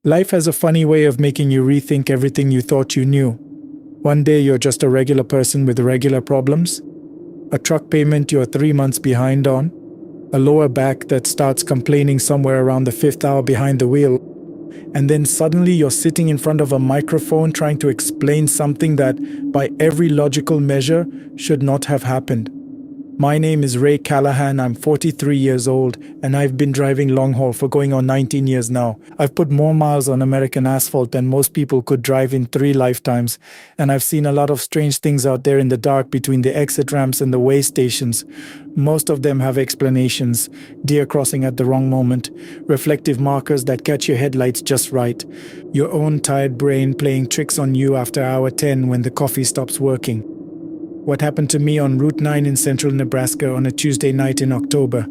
Life has a funny way of making you rethink everything you thought you knew. One day you're just a regular person with regular problems, a truck payment you're 3 months behind on, a lower back that starts complaining somewhere around the fifth hour behind the wheel, and then suddenly you're sitting in front of a microphone trying to explain something that, by every logical measure, should not have happened. My name is Ray Callahan, I'm 43 years old, and I've been driving long haul for going on 19 years now. I've put more miles on American asphalt than most people could drive in 3 lifetimes, and I've seen a lot of strange things out there in the dark between the exit ramps and the way stations. Most of them have explanations: deer crossing at the wrong moment, reflective markers that catch your headlights just right, your own tired brain playing tricks on you after hour 10 when the coffee stops working. What happened to me on Route 9 in central Nebraska on a Tuesday night in October?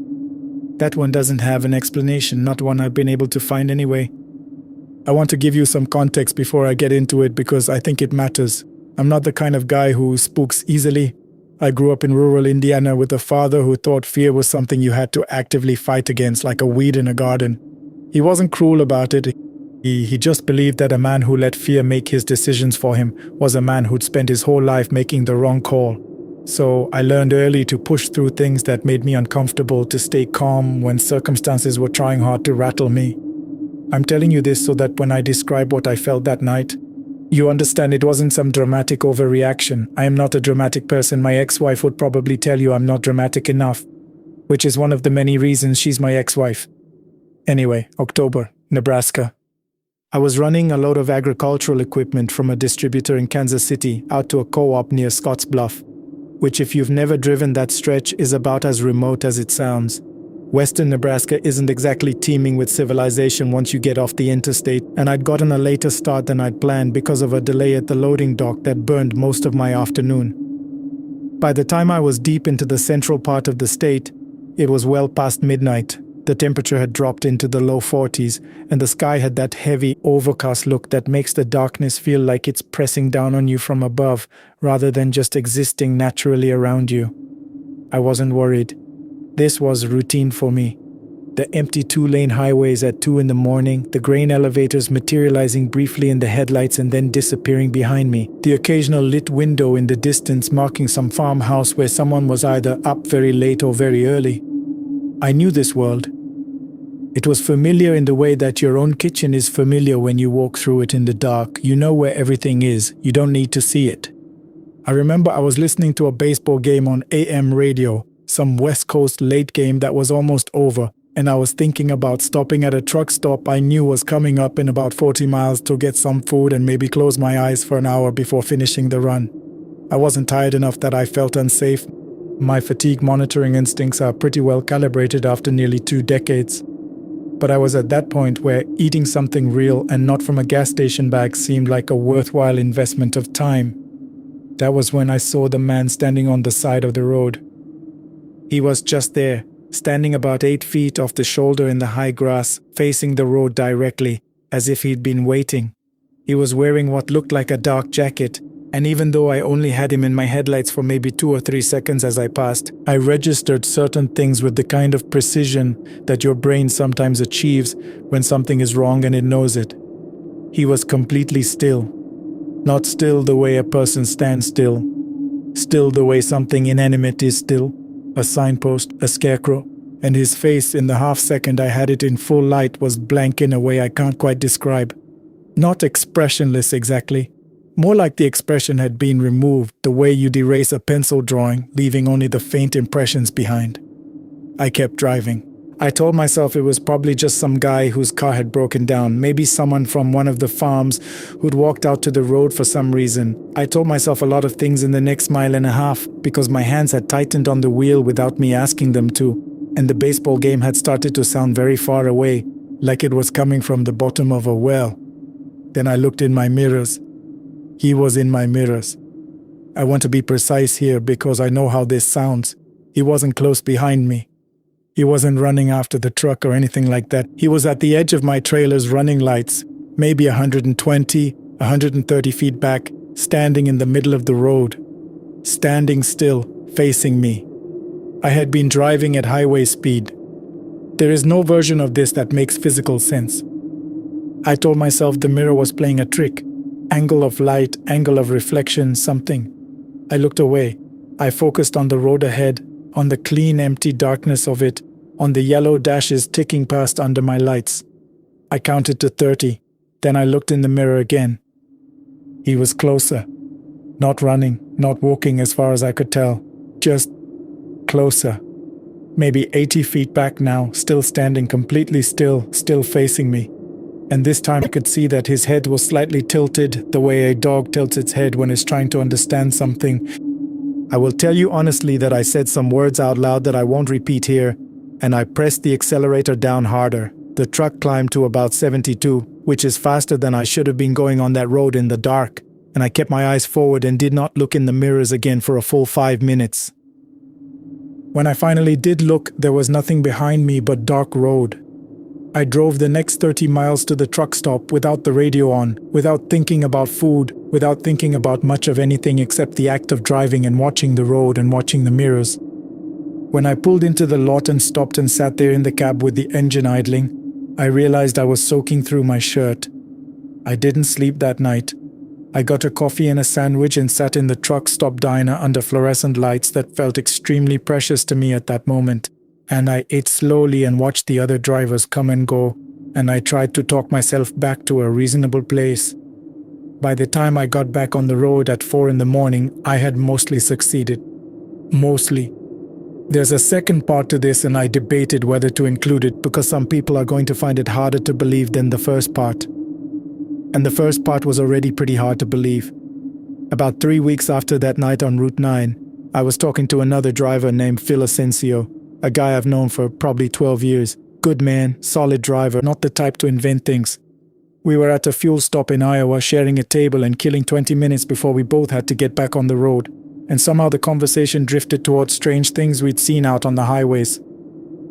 That one doesn't have an explanation, not one I've been able to find anyway. I want to give you some context before I get into it because I think it matters. I'm not the kind of guy who spooks easily. I grew up in rural Indiana with a father who thought fear was something you had to actively fight against, like a weed in a garden. He wasn't cruel about it. He just believed that a man who let fear make his decisions for him was a man who'd spent his whole life making the wrong call. So I learned early to push through things that made me uncomfortable, to stay calm when circumstances were trying hard to rattle me. I'm telling you this so that when I describe what I felt that night, you understand it wasn't some dramatic overreaction. I am not a dramatic person. My ex-wife would probably tell you I'm not dramatic enough, which is one of the many reasons she's my ex-wife. Anyway, October, Nebraska. I was running a load of agricultural equipment from a distributor in Kansas City out to a co-op near Scottsbluff, which, if you've never driven that stretch, is about as remote as it sounds. Western Nebraska isn't exactly teeming with civilization once you get off the interstate, and I'd gotten a later start than I'd planned because of a delay at the loading dock that burned most of my afternoon. By the time I was deep into the central part of the state, it was well past midnight. The temperature had dropped into the low 40s, and the sky had that heavy, overcast look that makes the darkness feel like it's pressing down on you from above, rather than just existing naturally around you. I wasn't worried. This was routine for me. The empty 2-lane highways at 2 in the morning, the grain elevators materializing briefly in the headlights and then disappearing behind me, the occasional lit window in the distance marking some farmhouse where someone was either up very late or very early. I knew this world. It was familiar in the way that your own kitchen is familiar when you walk through it in the dark. You know where everything is. You don't need to see it. I remember I was listening to a baseball game on AM radio, some West Coast late game that was almost over, and I was thinking about stopping at a truck stop I knew was coming up in about 40 miles to get some food and maybe close my eyes for an hour before finishing the run. I wasn't tired enough that I felt unsafe. My fatigue monitoring instincts are pretty well calibrated after nearly 2 decades. But I was at that point where eating something real and not from a gas station bag seemed like a worthwhile investment of time. That was when I saw the man standing on the side of the road. He was just there, standing about 8 feet off the shoulder in the high grass, facing the road directly, as if he'd been waiting. He was wearing what looked like a dark jacket, and even though I only had him in my headlights for maybe 2 or 3 seconds as I passed, I registered certain things with the kind of precision that your brain sometimes achieves when something is wrong and it knows it. He was completely still. Not still the way a person stands still. Still the way something inanimate is still. A signpost, a scarecrow. And his face, in the half second I had it in full light, was blank in a way I can't quite describe. Not expressionless exactly. More like the expression had been removed, the way you'd erase a pencil drawing, leaving only the faint impressions behind. I kept driving. I told myself it was probably just some guy whose car had broken down, maybe someone from one of the farms who'd walked out to the road for some reason. I told myself a lot of things in the next mile and a half because my hands had tightened on the wheel without me asking them to, and the baseball game had started to sound very far away, like it was coming from the bottom of a well. Then I looked in my mirrors. He was in my mirrors. I want to be precise here because I know how this sounds. He wasn't close behind me. He wasn't running after the truck or anything like that. He was at the edge of my trailer's running lights, maybe 120, 130 feet back, standing in the middle of the road. Standing still, facing me. I had been driving at highway speed. There is no version of this that makes physical sense. I told myself the mirror was playing a trick. Angle of light, angle of reflection, something. I looked away. I focused on the road ahead, on the clean, empty darkness of it, on the yellow dashes ticking past under my lights. I counted to 30. Then I looked in the mirror again. He was closer. Not running, not walking as far as I could tell. Just closer. Maybe 80 feet back now, still standing completely still, still facing me. And this time I could see that his head was slightly tilted, the way a dog tilts its head when it's trying to understand something. I will tell you honestly that I said some words out loud that I won't repeat here, and I pressed the accelerator down harder. The truck climbed to about 72, which is faster than I should have been going on that road in the dark, and I kept my eyes forward and did not look in the mirrors again for a full 5 minutes. When I finally did look, there was nothing behind me but dark road. I drove the next 30 miles to the truck stop without the radio on, without thinking about food, without thinking about much of anything except the act of driving and watching the road and watching the mirrors. When I pulled into the lot and stopped and sat there in the cab with the engine idling, I realized I was soaking through my shirt. I didn't sleep that night. I got a coffee and a sandwich and sat in the truck stop diner under fluorescent lights that felt extremely precious to me at that moment. And I ate slowly and watched the other drivers come and go, and I tried to talk myself back to a reasonable place. By the time I got back on the road at 4 in the morning, I had mostly succeeded. Mostly. There's a second part to this, and I debated whether to include it because some people are going to find it harder to believe than the first part. And the first part was already pretty hard to believe. About 3 weeks after that night on Route 9, I was talking to another driver named Phil Asensio, a guy I've known for probably 12 years. Good man, solid driver, not the type to invent things. We were at a fuel stop in Iowa sharing a table and killing 20 minutes before we both had to get back on the road. And somehow the conversation drifted towards strange things we'd seen out on the highways.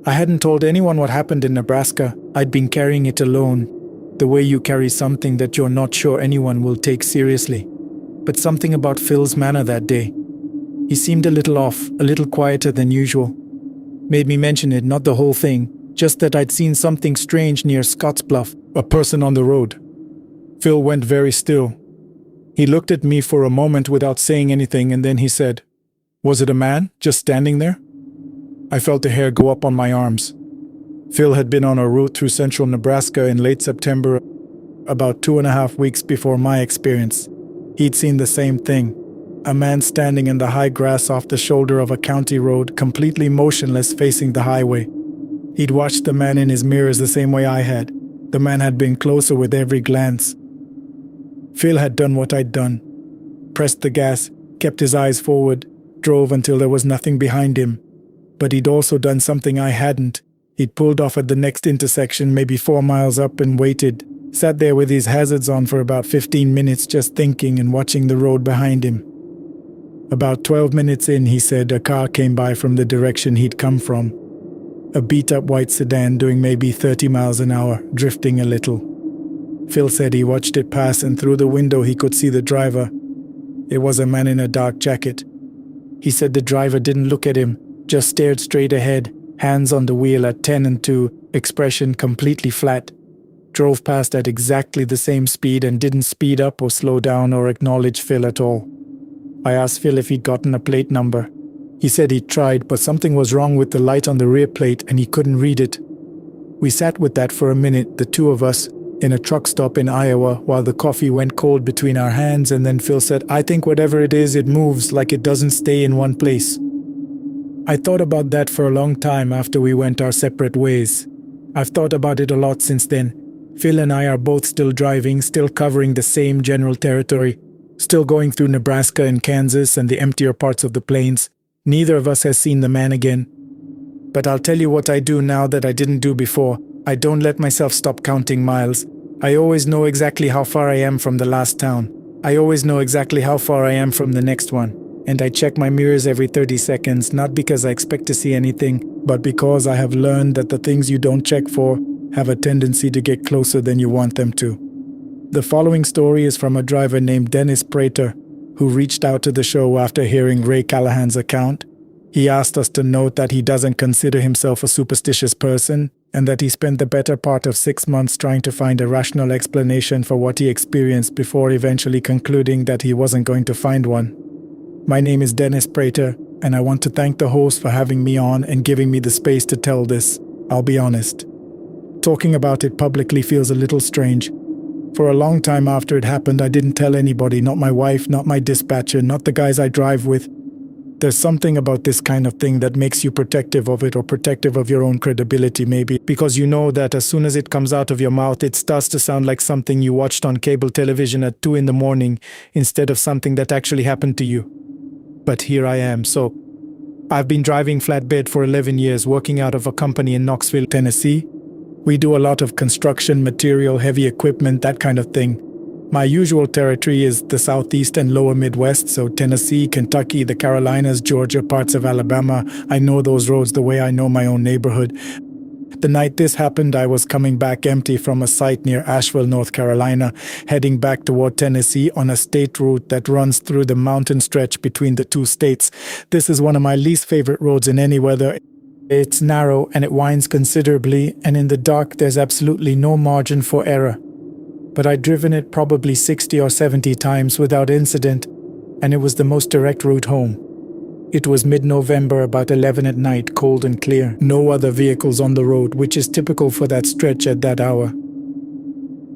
I hadn't told anyone what happened in Nebraska. I'd been carrying it alone, the way you carry something that you're not sure anyone will take seriously. But something about Phil's manner that day. He seemed a little off, a little quieter than usual. Made me mention it, not the whole thing, just that I'd seen something strange near Scottsbluff, a person on the road. Phil went very still. He looked at me for a moment without saying anything, and then he said, "Was it a man, just standing there?" I felt the hair go up on my arms. Phil had been on a route through central Nebraska in late September, about 2.5 weeks before my experience. He'd seen the same thing. A man standing in the high grass off the shoulder of a county road, completely motionless facing the highway. He'd watched the man in his mirrors the same way I had. The man had been closer with every glance. Phil had done what I'd done. Pressed the gas, kept his eyes forward, drove until there was nothing behind him. But he'd also done something I hadn't. He'd pulled off at the next intersection, maybe 4 miles up, and waited. Sat there with his hazards on for about 15 minutes, just thinking and watching the road behind him. About 12 minutes in, he said, a car came by from the direction he'd come from. A beat-up white sedan doing maybe 30 miles an hour, drifting a little. Phil said he watched it pass, and through the window he could see the driver. It was a man in a dark jacket. He said the driver didn't look at him, just stared straight ahead, hands on the wheel at 10 and 2, expression completely flat. Drove past at exactly the same speed and didn't speed up or slow down or acknowledge Phil at all. I asked Phil if he'd gotten a plate number. He said he'd tried, but something was wrong with the light on the rear plate and he couldn't read it. We sat with that for a minute, the two of us, in a truck stop in Iowa, while the coffee went cold between our hands, and then Phil said, "I think whatever it is, it moves, like it doesn't stay in one place." I thought about that for a long time after we went our separate ways. I've thought about it a lot since then. Phil and I are both still driving, still covering the same general territory, still going through Nebraska and Kansas and the emptier parts of the plains. Neither of us has seen the man again. But I'll tell you what I do now that I didn't do before. I don't let myself stop counting miles. I always know exactly how far I am from the last town. I always know exactly how far I am from the next one. And I check my mirrors every 30 seconds, not because I expect to see anything, but because I have learned that the things you don't check for have a tendency to get closer than you want them to. The following story is from a driver named Dennis Prater, who reached out to the show after hearing Ray Callahan's account. He asked us to note that he doesn't consider himself a superstitious person. and that he spent the better part of 6 months trying to find a rational explanation for what he experienced before eventually concluding that he wasn't going to find one. My name is Dennis Prater, and I want to thank the host for having me on and giving me the space to tell this. I'll be honest. Talking about it publicly feels a little strange. For a long time after it happened, I didn't tell anybody, not my wife, not my dispatcher, not the guys I drive with. There's something about this kind of thing that makes you protective of it, or protective of your own credibility maybe, because you know that as soon as it comes out of your mouth, it starts to sound like something you watched on cable television at 2 a.m. instead of something that actually happened to you. But here I am. So I've been driving flatbed for 11 years, working out of a company in Knoxville, Tennessee. We do a lot of construction, material, heavy equipment, that kind of thing. My usual territory is the Southeast and Lower Midwest, so Tennessee, Kentucky, the Carolinas, Georgia, parts of Alabama. I know those roads the way I know my own neighborhood. The night this happened, I was coming back empty from a site near Asheville, North Carolina, heading back toward Tennessee on a state route that runs through the mountain stretch between the two states. This is one of my least favorite roads in any weather. It's narrow and it winds considerably, and in the dark there's absolutely no margin for error. But I'd driven it probably 60 or 70 times without incident, and it was the most direct route home. It was mid-November, about 11 at night, cold and clear. No other vehicles on the road, which is typical for that stretch at that hour.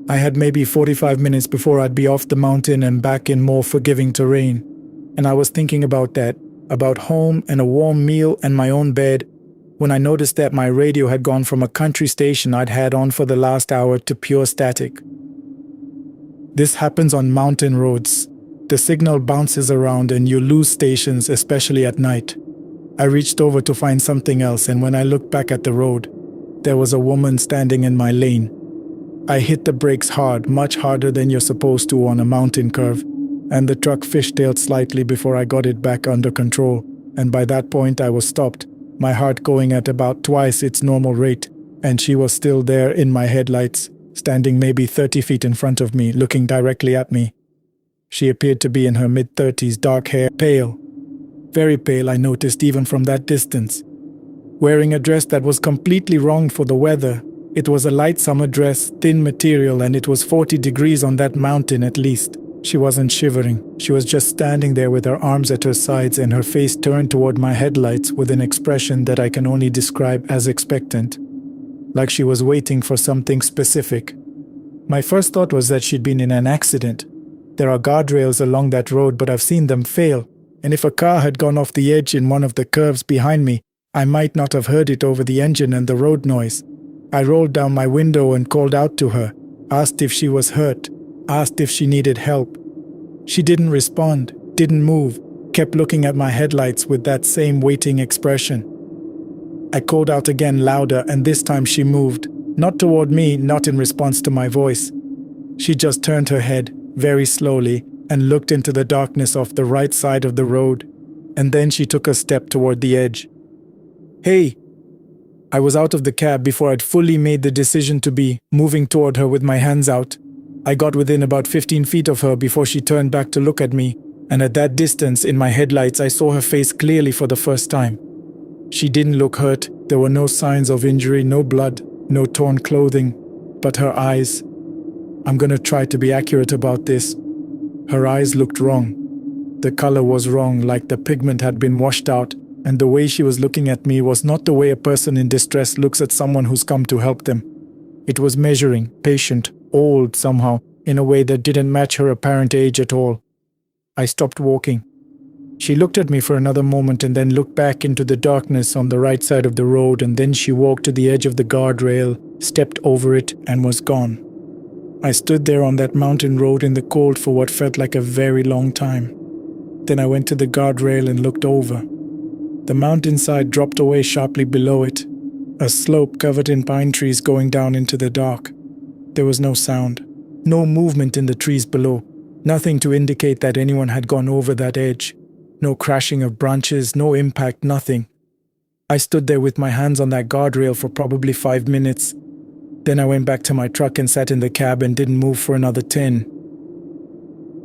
I had maybe 45 minutes before I'd be off the mountain and back in more forgiving terrain. And I was thinking about that, about home and a warm meal and my own bed, when I noticed that my radio had gone from a country station I'd had on for the last hour to pure static. This happens on mountain roads. The signal bounces around and you lose stations, especially at night. I reached over to find something else, and when I looked back at the road, there was a woman standing in my lane. I hit the brakes hard, much harder than you're supposed to on a mountain curve, and the truck fishtailed slightly before I got it back under control, and by that point I was stopped, my heart going at about twice its normal rate, and she was still there in my headlights, standing maybe 30 feet in front of me, looking directly at me. She appeared to be in her mid-30s, dark hair, pale. Very pale, I noticed even from that distance. Wearing a dress that was completely wrong for the weather. It was a light summer dress, thin material, and it was 40 degrees on that mountain at least. She wasn't shivering. She was just standing there with her arms at her sides and her face turned toward my headlights with an expression that I can only describe as expectant. Like she was waiting for something specific. My first thought was that she'd been in an accident. There are guardrails along that road, but I've seen them fail, and if a car had gone off the edge in one of the curves behind me, I might not have heard it over the engine and the road noise. I rolled down my window and called out to her, asked if she was hurt, asked if she needed help. She didn't respond, didn't move, kept looking at my headlights with that same waiting expression. I called out again louder, and this time she moved, not toward me, not in response to my voice. She just turned her head, very slowly, and looked into the darkness off the right side of the road, and then she took a step toward the edge. "Hey!" I was out of the cab before I'd fully made the decision to be, moving toward her with my hands out. I got within about 15 feet of her before she turned back to look at me, and at that distance, in my headlights, I saw her face clearly for the first time. She didn't look hurt, there were no signs of injury, no blood, no torn clothing, but her eyes. I'm gonna try to be accurate about this. Her eyes looked wrong. The color was wrong, like the pigment had been washed out, and the way she was looking at me was not the way a person in distress looks at someone who's come to help them. It was measuring, patient, old somehow, in a way that didn't match her apparent age at all. I stopped walking. She looked at me for another moment and then looked back into the darkness on the right side of the road, and then she walked to the edge of the guardrail, stepped over it, and was gone. I stood there on that mountain road in the cold for what felt like a very long time. Then I went to the guardrail and looked over. The mountainside dropped away sharply below it, a slope covered in pine trees going down into the dark. There was no sound, no movement in the trees below, nothing to indicate that anyone had gone over that edge. No crashing of branches, no impact, nothing. I stood there with my hands on that guardrail for probably 5 minutes. Then I went back to my truck and sat in the cab and didn't move for another 10.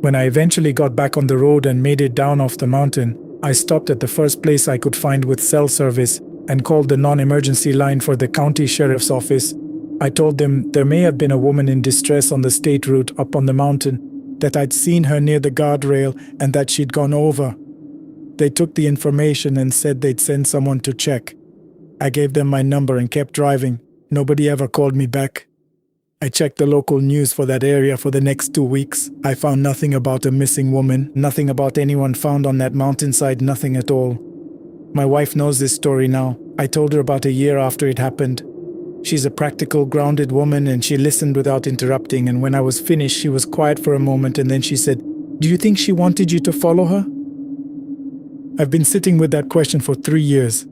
When I eventually got back on the road and made it down off the mountain, I stopped at the first place I could find with cell service, and called the non-emergency line for the county sheriff's office. I told them there may have been a woman in distress on the state route up on the mountain, that I'd seen her near the guardrail and that she'd gone over. They took the information and said they'd send someone to check. I gave them my number and kept driving. Nobody ever called me back. I checked the local news for that area for the next 2 weeks. I found nothing about a missing woman, nothing about anyone found on that mountainside, nothing at all. My wife knows this story now. I told her about a year after it happened. She's a practical, grounded woman and she listened without interrupting, and when I was finished she was quiet for a moment and then she said, "Do you think she wanted you to follow her?" I've been sitting with that question for 3 years.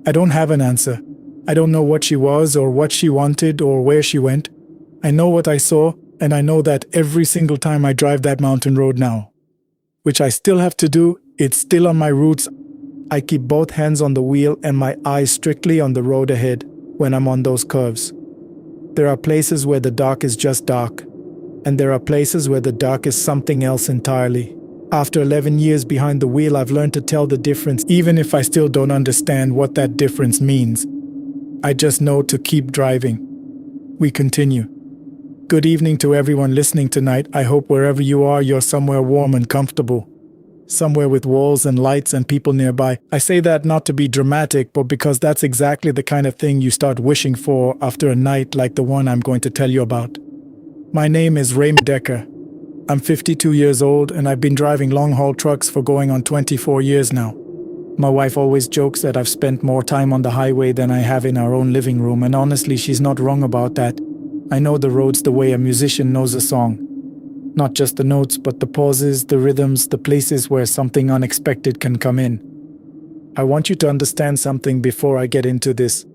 I don't have an answer. I don't know what she was or what she wanted or where she went. I know what I saw, and I know that every single time I drive that mountain road now. Which I still have to do. It's still on my roots. I keep both hands on the wheel and my eyes strictly on the road ahead when I'm on those curves. There are places where the dark is just dark, and there are places where the dark is something else entirely. After 11 years behind the wheel, I've learned to tell the difference, even if I still don't understand what that difference means. I just know to keep driving. We continue. Good evening to everyone listening tonight. I hope wherever you are, you're somewhere warm and comfortable. Somewhere with walls and lights and people nearby. I say that not to be dramatic, but because that's exactly the kind of thing you start wishing for after a night like the one I'm going to tell you about. My name is Raymond Decker. I'm 52 years old and I've been driving long-haul trucks for going on 24 years now. My wife always jokes that I've spent more time on the highway than I have in our own living room, and honestly, she's not wrong about that. I know the roads the way a musician knows a song. Not just the notes, but the pauses, the rhythms, the places where something unexpected can come in. I want you to understand something before I get into this.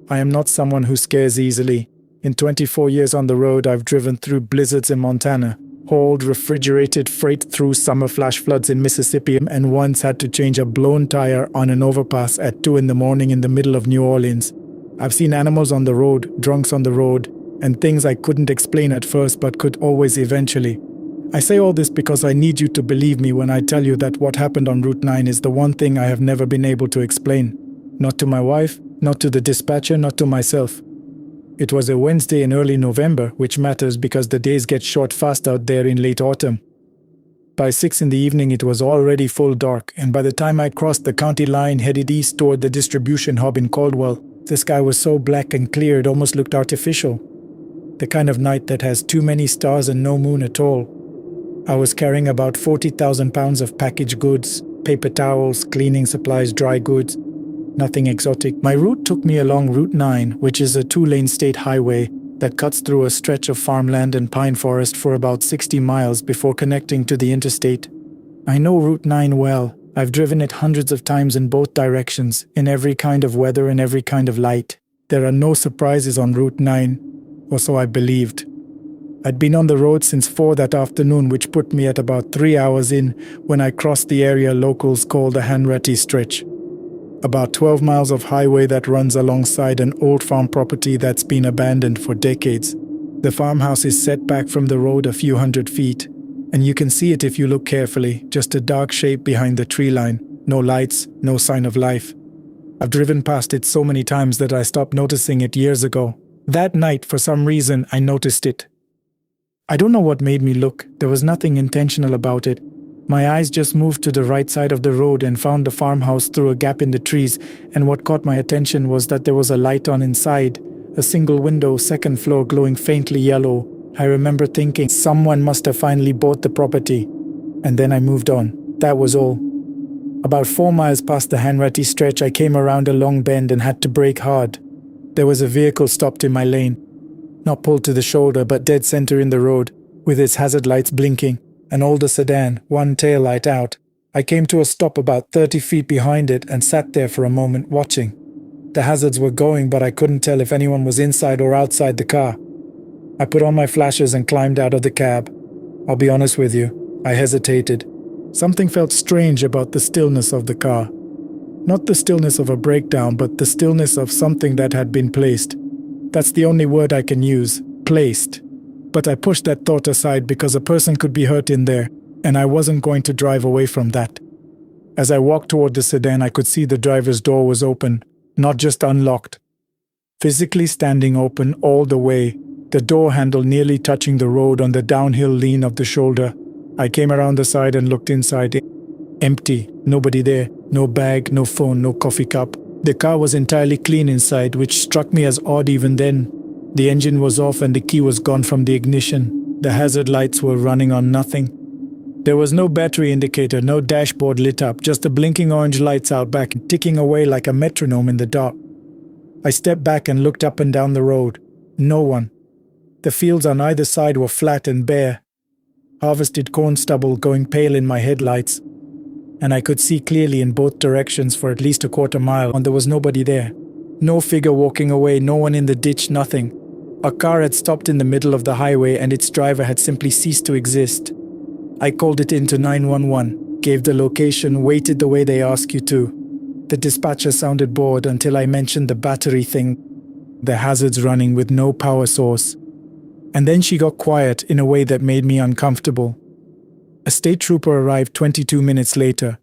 I am not someone who scares easily. In 24 years on the road, I've driven through blizzards in Montana, hauled refrigerated freight through summer flash floods in Mississippi, and once had to change a blown tire on an overpass at 2 in the morning in the middle of New Orleans. I've seen animals on the road, drunks on the road, and things I couldn't explain at first but could always eventually. I say all this because I need you to believe me when I tell you that what happened on Route 9 is the one thing I have never been able to explain. Not to my wife, not to the dispatcher, not to myself. It was a Wednesday in early November, which matters because the days get short fast out there in late autumn. By 6 in the evening it was already full dark, and by the time I crossed the county line headed east toward the distribution hub in Caldwell, the sky was so black and clear it almost looked artificial. The kind of night that has too many stars and no moon at all. I was carrying about 40,000 pounds of packaged goods, paper towels, cleaning supplies, dry goods. Nothing exotic. My route took me along Route 9, which is a 2-lane state highway that cuts through a stretch of farmland and pine forest for about 60 miles before connecting to the interstate. I know Route 9 well. I've driven it hundreds of times in both directions, in every kind of weather and every kind of light. There are no surprises on Route 9, or so I believed. I'd been on the road since 4 that afternoon, which put me at about 3 hours in when I crossed the area locals call the Hanratty Stretch. About 12 miles of highway that runs alongside an old farm property that's been abandoned for decades. The farmhouse is set back from the road a few hundred feet, and you can see it if you look carefully, just a dark shape behind the tree line. No lights, no sign of life. I've driven past it so many times that I stopped noticing it years ago. That night, for some reason, I noticed it. I don't know what made me look. There was nothing intentional about it. My eyes just moved to the right side of the road and found the farmhouse through a gap in the trees, and what caught my attention was that there was a light on inside, a single window, second floor, glowing faintly yellow. I remember thinking, someone must have finally bought the property. And then I moved on. That was all. About 4 miles past the Hanratty Stretch, I came around a long bend and had to brake hard. There was a vehicle stopped in my lane. Not pulled to the shoulder, but dead center in the road, with its hazard lights blinking. An older sedan, one tail light out. I came to a stop about 30 feet behind it and sat there for a moment watching. The hazards were going, but I couldn't tell if anyone was inside or outside the car. I put on my flashers and climbed out of the cab. I'll be honest with you, I hesitated. Something felt strange about the stillness of the car. Not the stillness of a breakdown, but the stillness of something that had been placed. That's the only word I can use, placed. But I pushed that thought aside because a person could be hurt in there, and I wasn't going to drive away from that. As I walked toward the sedan, I could see the driver's door was open. not just unlocked. Physically standing open all the way, the door handle nearly touching the road on the downhill lean of the shoulder. I came around the side and looked inside. Empty, nobody there, no bag, no phone, no coffee cup. The car was entirely clean inside, which struck me as odd even then. The engine was off and the key was gone from the ignition. The hazard lights were running on nothing. There was no battery indicator, no dashboard lit up, just the blinking orange lights out back, ticking away like a metronome in the dark. I stepped back and looked up and down the road. No one. The fields on either side were flat and bare. Harvested corn stubble going pale in my headlights. And I could see clearly in both directions for at least a quarter mile, and there was nobody there. No figure walking away, no one in the ditch, nothing. A car had stopped in the middle of the highway and its driver had simply ceased to exist. I called it into 911, gave the location, waited the way they ask you to. The dispatcher sounded bored until I mentioned the battery thing, the hazards running with no power source. And then she got quiet in a way that made me uncomfortable. A state trooper arrived 22 minutes later.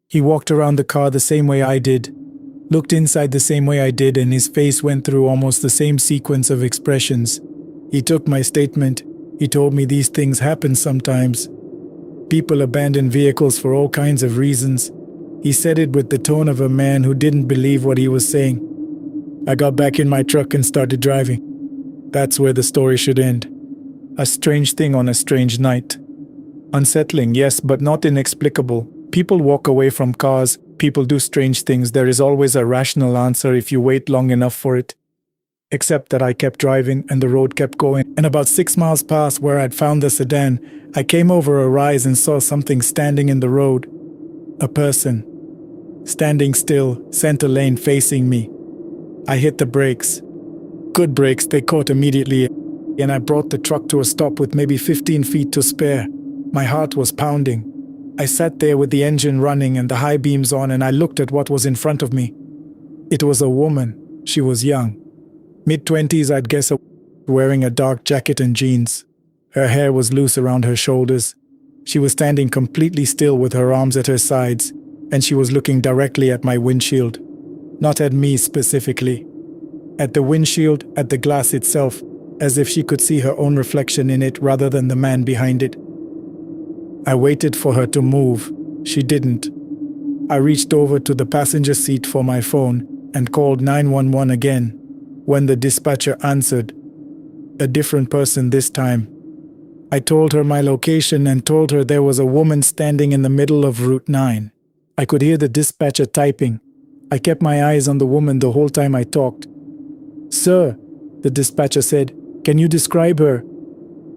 He walked around the car the same way I did, looked inside the same way I did, and his face went through almost the same sequence of expressions. He took my statement. He told me these things happen sometimes. People abandon vehicles for all kinds of reasons. He said it with the tone of a man who didn't believe what he was saying. I got back in my truck and started driving. That's where the story should end. A strange thing on a strange night. Unsettling, yes, but not inexplicable. People walk away from cars. People do strange things. There is always a rational answer if you wait long enough for it. Except that I kept driving and the road kept going. And about 6 miles past where I'd found the sedan, I came over a rise and saw something standing in the road. A person. Standing still, center lane facing me. I hit the brakes. Good brakes, they caught immediately, and I brought the truck to a stop with maybe 15 feet to spare. My heart was pounding. I sat there with the engine running and the high beams on, and I looked at what was in front of me. It was a woman. She was young. Mid-20s, I'd guess, wearing a dark jacket and jeans. Her hair was loose around her shoulders. She was standing completely still with her arms at her sides, and she was looking directly at my windshield. Not at me specifically. At the windshield, at the glass itself, as if she could see her own reflection in it rather than the man behind it. I waited for her to move. She didn't. I reached over to the passenger seat for my phone and called 911 again. When the dispatcher answered, a different person this time. I told her my location and told her there was a woman standing in the middle of Route 9. I could hear the dispatcher typing. I kept my eyes on the woman the whole time I talked. Sir, the dispatcher said, can you describe her?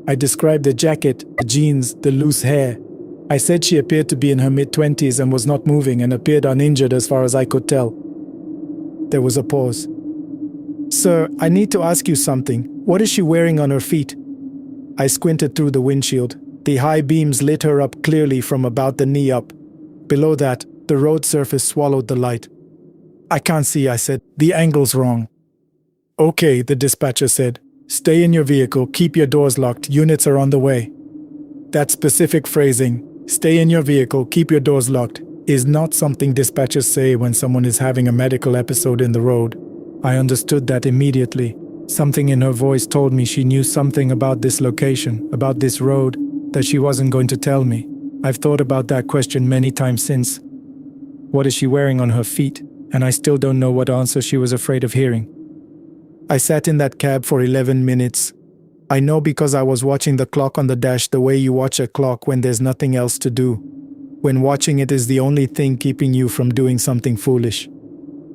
I described the jacket, the jeans, the loose hair. I said she appeared to be in her mid-20s and was not moving and appeared uninjured as far as I could tell. There was a pause. Sir, I need to ask you something. What is she wearing on her feet? I squinted through the windshield. The high beams lit her up clearly from about the knee up. Below that, the road surface swallowed the light. I can't see, I said. The angle's wrong. Okay, the dispatcher said. Stay in your vehicle, keep your doors locked, units are on the way. That specific phrasing, stay in your vehicle, keep your doors locked, is not something dispatchers say when someone is having a medical episode in the road. I understood that immediately. Something in her voice told me she knew something about this location, about this road, that she wasn't going to tell me. I've thought about that question many times since. What is she wearing on her feet? And I still don't know what answer she was afraid of hearing. I sat in that cab for 11 minutes. I know because I was watching the clock on the dash the way you watch a clock when there's nothing else to do. When watching it is the only thing keeping you from doing something foolish.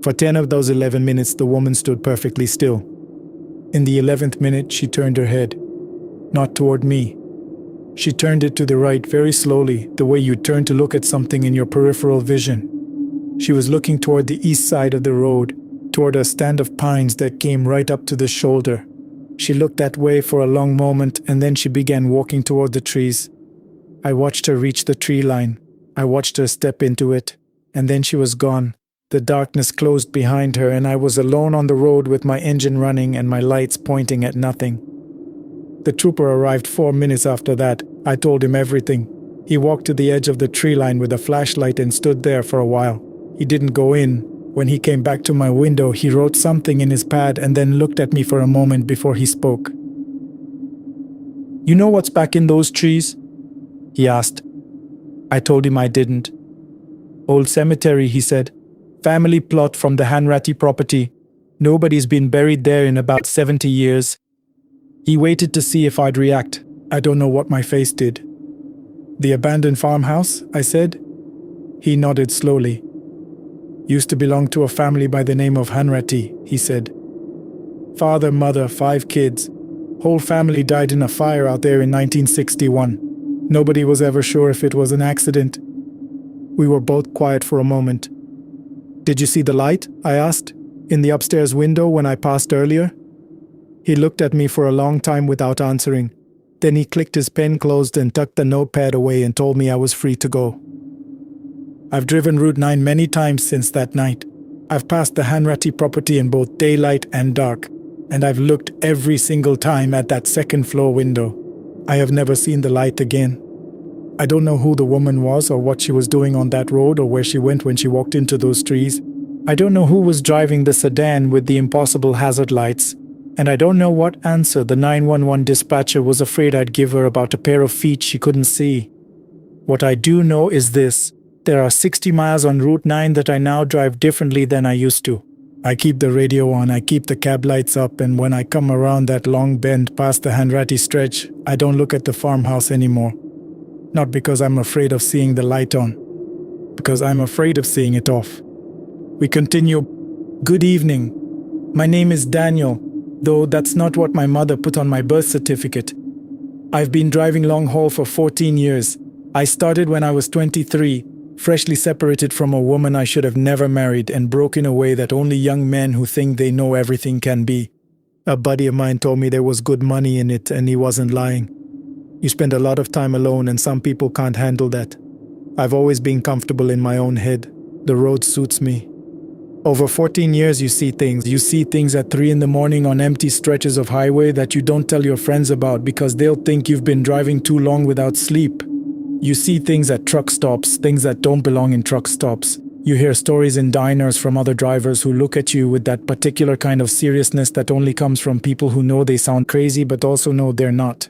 For 10 of those 11 minutes, the woman stood perfectly still. In the 11th minute, she turned her head. Not toward me. She turned it to the right very slowly, the way you turn to look at something in your peripheral vision. She was looking toward the east side of the road, toward a stand of pines that came right up to the shoulder. She looked that way for a long moment, and then she began walking toward the trees. I watched her reach the tree line. I watched her step into it, and then she was gone. The darkness closed behind her, and I was alone on the road with my engine running and my lights pointing at nothing. The trooper arrived 4 minutes after that. I told him everything. He walked to the edge of the tree line with a flashlight and stood there for a while. He didn't go in, When he came back to my window, he wrote something in his pad and then looked at me for a moment before he spoke. "You know what's back in those trees?" he asked. I told him I didn't. "Old cemetery," he said. "Family plot from the Hanratty property. Nobody's been buried there in about 70 years. He waited to see if I'd react. I don't know what my face did. "The abandoned farmhouse?" I said. He nodded slowly. "Used to belong to a family by the name of Hanratty," he said. "Father, mother, 5 kids. Whole family died in a fire out there in 1961. Nobody was ever sure if it was an accident." We were both quiet for a moment. "Did you see the light?" I asked. "In the upstairs window when I passed earlier?" He looked at me for a long time without answering. Then he clicked his pen closed and tucked the notepad away and told me I was free to go. I've driven Route 9 many times since that night. I've passed the Hanratty property in both daylight and dark, and I've looked every single time at that second floor window. I have never seen the light again. I don't know who the woman was or what she was doing on that road or where she went when she walked into those trees. I don't know who was driving the sedan with the impossible hazard lights, and I don't know what answer the 911 dispatcher was afraid I'd give her about a pair of feet she couldn't see. What I do know is this: there are 60 miles on Route 9 that I now drive differently than I used to. I keep the radio on, I keep the cab lights up, and when I come around that long bend past the Hanratty stretch, I don't look at the farmhouse anymore. Not because I'm afraid of seeing the light on, because I'm afraid of seeing it off. We continue. "Good evening. My name is Daniel, though that's not what my mother put on my birth certificate. I've been driving long haul for 14 years. I started when I was 23, freshly separated from a woman I should have never married and broke in a way that only young men who think they know everything can be. A buddy of mine told me there was good money in it, and he wasn't lying. You spend a lot of time alone, and some people can't handle that. I've always been comfortable in my own head. The road suits me. Over 14 years you see things. You see things at 3 in the morning on empty stretches of highway that you don't tell your friends about because they'll think you've been driving too long without sleep. You see things at truck stops, things that don't belong in truck stops. You hear stories in diners from other drivers who look at you with that particular kind of seriousness that only comes from people who know they sound crazy but also know they're not.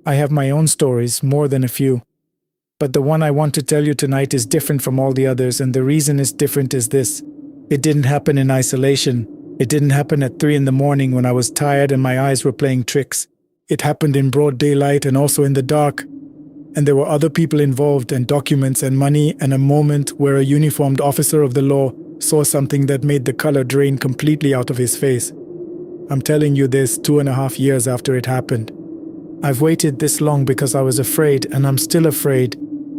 I have my own stories, more than a few. But the one I want to tell you tonight is different from all the others, and the reason it's different is this. It didn't happen in isolation. It didn't happen at 3 in the morning when I was tired and my eyes were playing tricks. It happened in broad daylight and also in the dark. And there were other people involved, and documents and money, and a moment where a uniformed officer of the law saw something that made the color drain completely out of his face. I'm telling you this 2.5 years after it happened. I've waited this long because I was afraid, and I'm still afraid,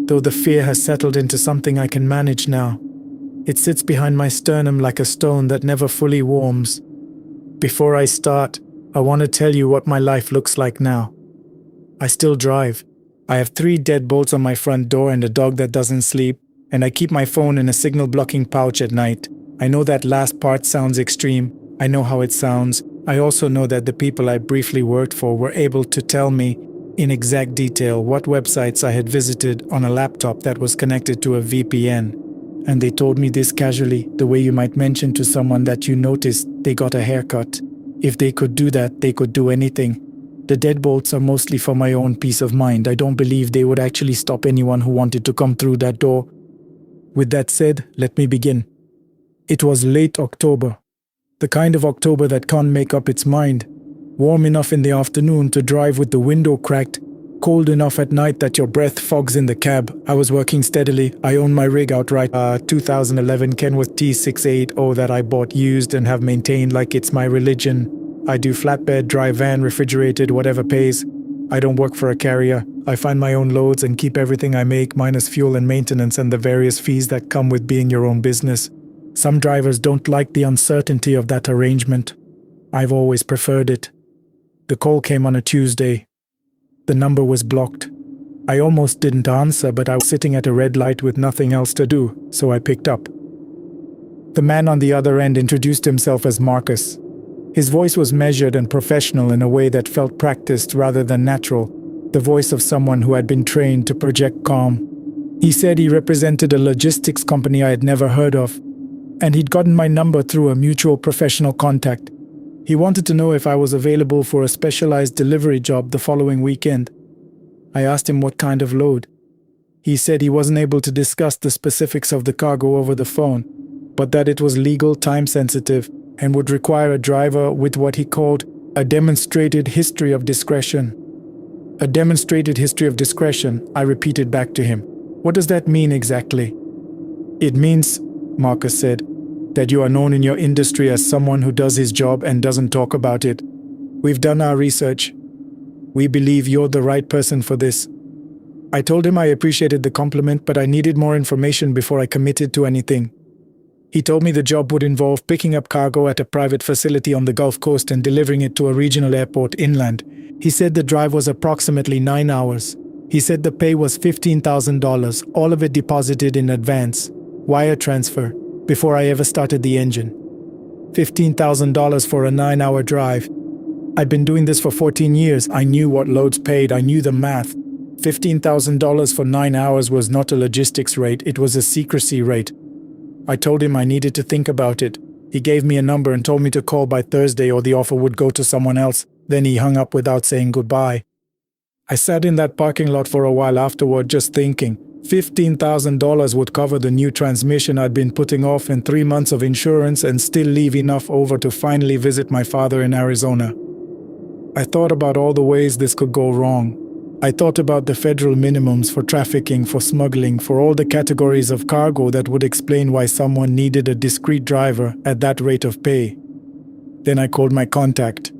though the fear has settled into something I can manage now. It sits behind my sternum like a stone that never fully warms. Before I start, I want to tell you what my life looks like now. I still drive. I have 3 deadbolts on my front door and a dog that doesn't sleep, and I keep my phone in a signal-blocking pouch at night. I know that last part sounds extreme. I know how it sounds. I also know that the people I briefly worked for were able to tell me in exact detail what websites I had visited on a laptop that was connected to a VPN. And they told me this casually, the way you might mention to someone that you noticed they got a haircut. If they could do that, they could do anything. The deadbolts are mostly for my own peace of mind. I don't believe they would actually stop anyone who wanted to come through that door. With that said, let me begin. It was late October. The kind of October that can't make up its mind. Warm enough in the afternoon to drive with the window cracked. Cold enough at night that your breath fogs in the cab. I was working steadily. I own my rig outright. 2011 Kenworth T680 that I bought used and have maintained like it's my religion. I do flatbed, dry van, refrigerated, whatever pays. I don't work for a carrier. I find my own loads and keep everything I make minus fuel and maintenance and the various fees that come with being your own business. Some drivers don't like the uncertainty of that arrangement. I've always preferred it. The call came on a Tuesday. The number was blocked. I almost didn't answer, but I was sitting at a red light with nothing else to do, so I picked up. The man on the other end introduced himself as Marcus. His voice was measured and professional in a way that felt practiced rather than natural, the voice of someone who had been trained to project calm. He said he represented a logistics company I had never heard of. and he'd gotten my number through a mutual professional contact. He wanted to know if I was available for a specialized delivery job the following weekend. I asked him what kind of load. He said he wasn't able to discuss the specifics of the cargo over the phone, but that it was legal, time-sensitive, and would require a driver with what he called a demonstrated history of discretion. A demonstrated history of discretion, I repeated back to him. What does that mean exactly? It means, Marcus said, that you are known in your industry as someone who does his job and doesn't talk about it. We've done our research. We believe you're the right person for this. I told him I appreciated the compliment, but I needed more information before I committed to anything. He told me the job would involve picking up cargo at a private facility on the Gulf Coast and delivering it to a regional airport inland. He said the drive was approximately 9 hours. He said the pay was $15,000, all of it deposited in advance, wire transfer, before I ever started the engine. $15,000 for a 9-hour drive. I'd been doing this for 14 years. I knew what loads paid. I knew the math. $15,000 for 9 hours was not a logistics rate. It was a secrecy rate. I told him I needed to think about it. He gave me a number and told me to call by Thursday or the offer would go to someone else. Then he hung up without saying goodbye. I sat in that parking lot for a while afterward just thinking. $15,000 would cover the new transmission I'd been putting off and 3 months of insurance and still leave enough over to finally visit my father in Arizona. I thought about all the ways this could go wrong. I thought about the federal minimums for trafficking, for smuggling, for all the categories of cargo that would explain why someone needed a discreet driver at that rate of pay. Then I called my contact,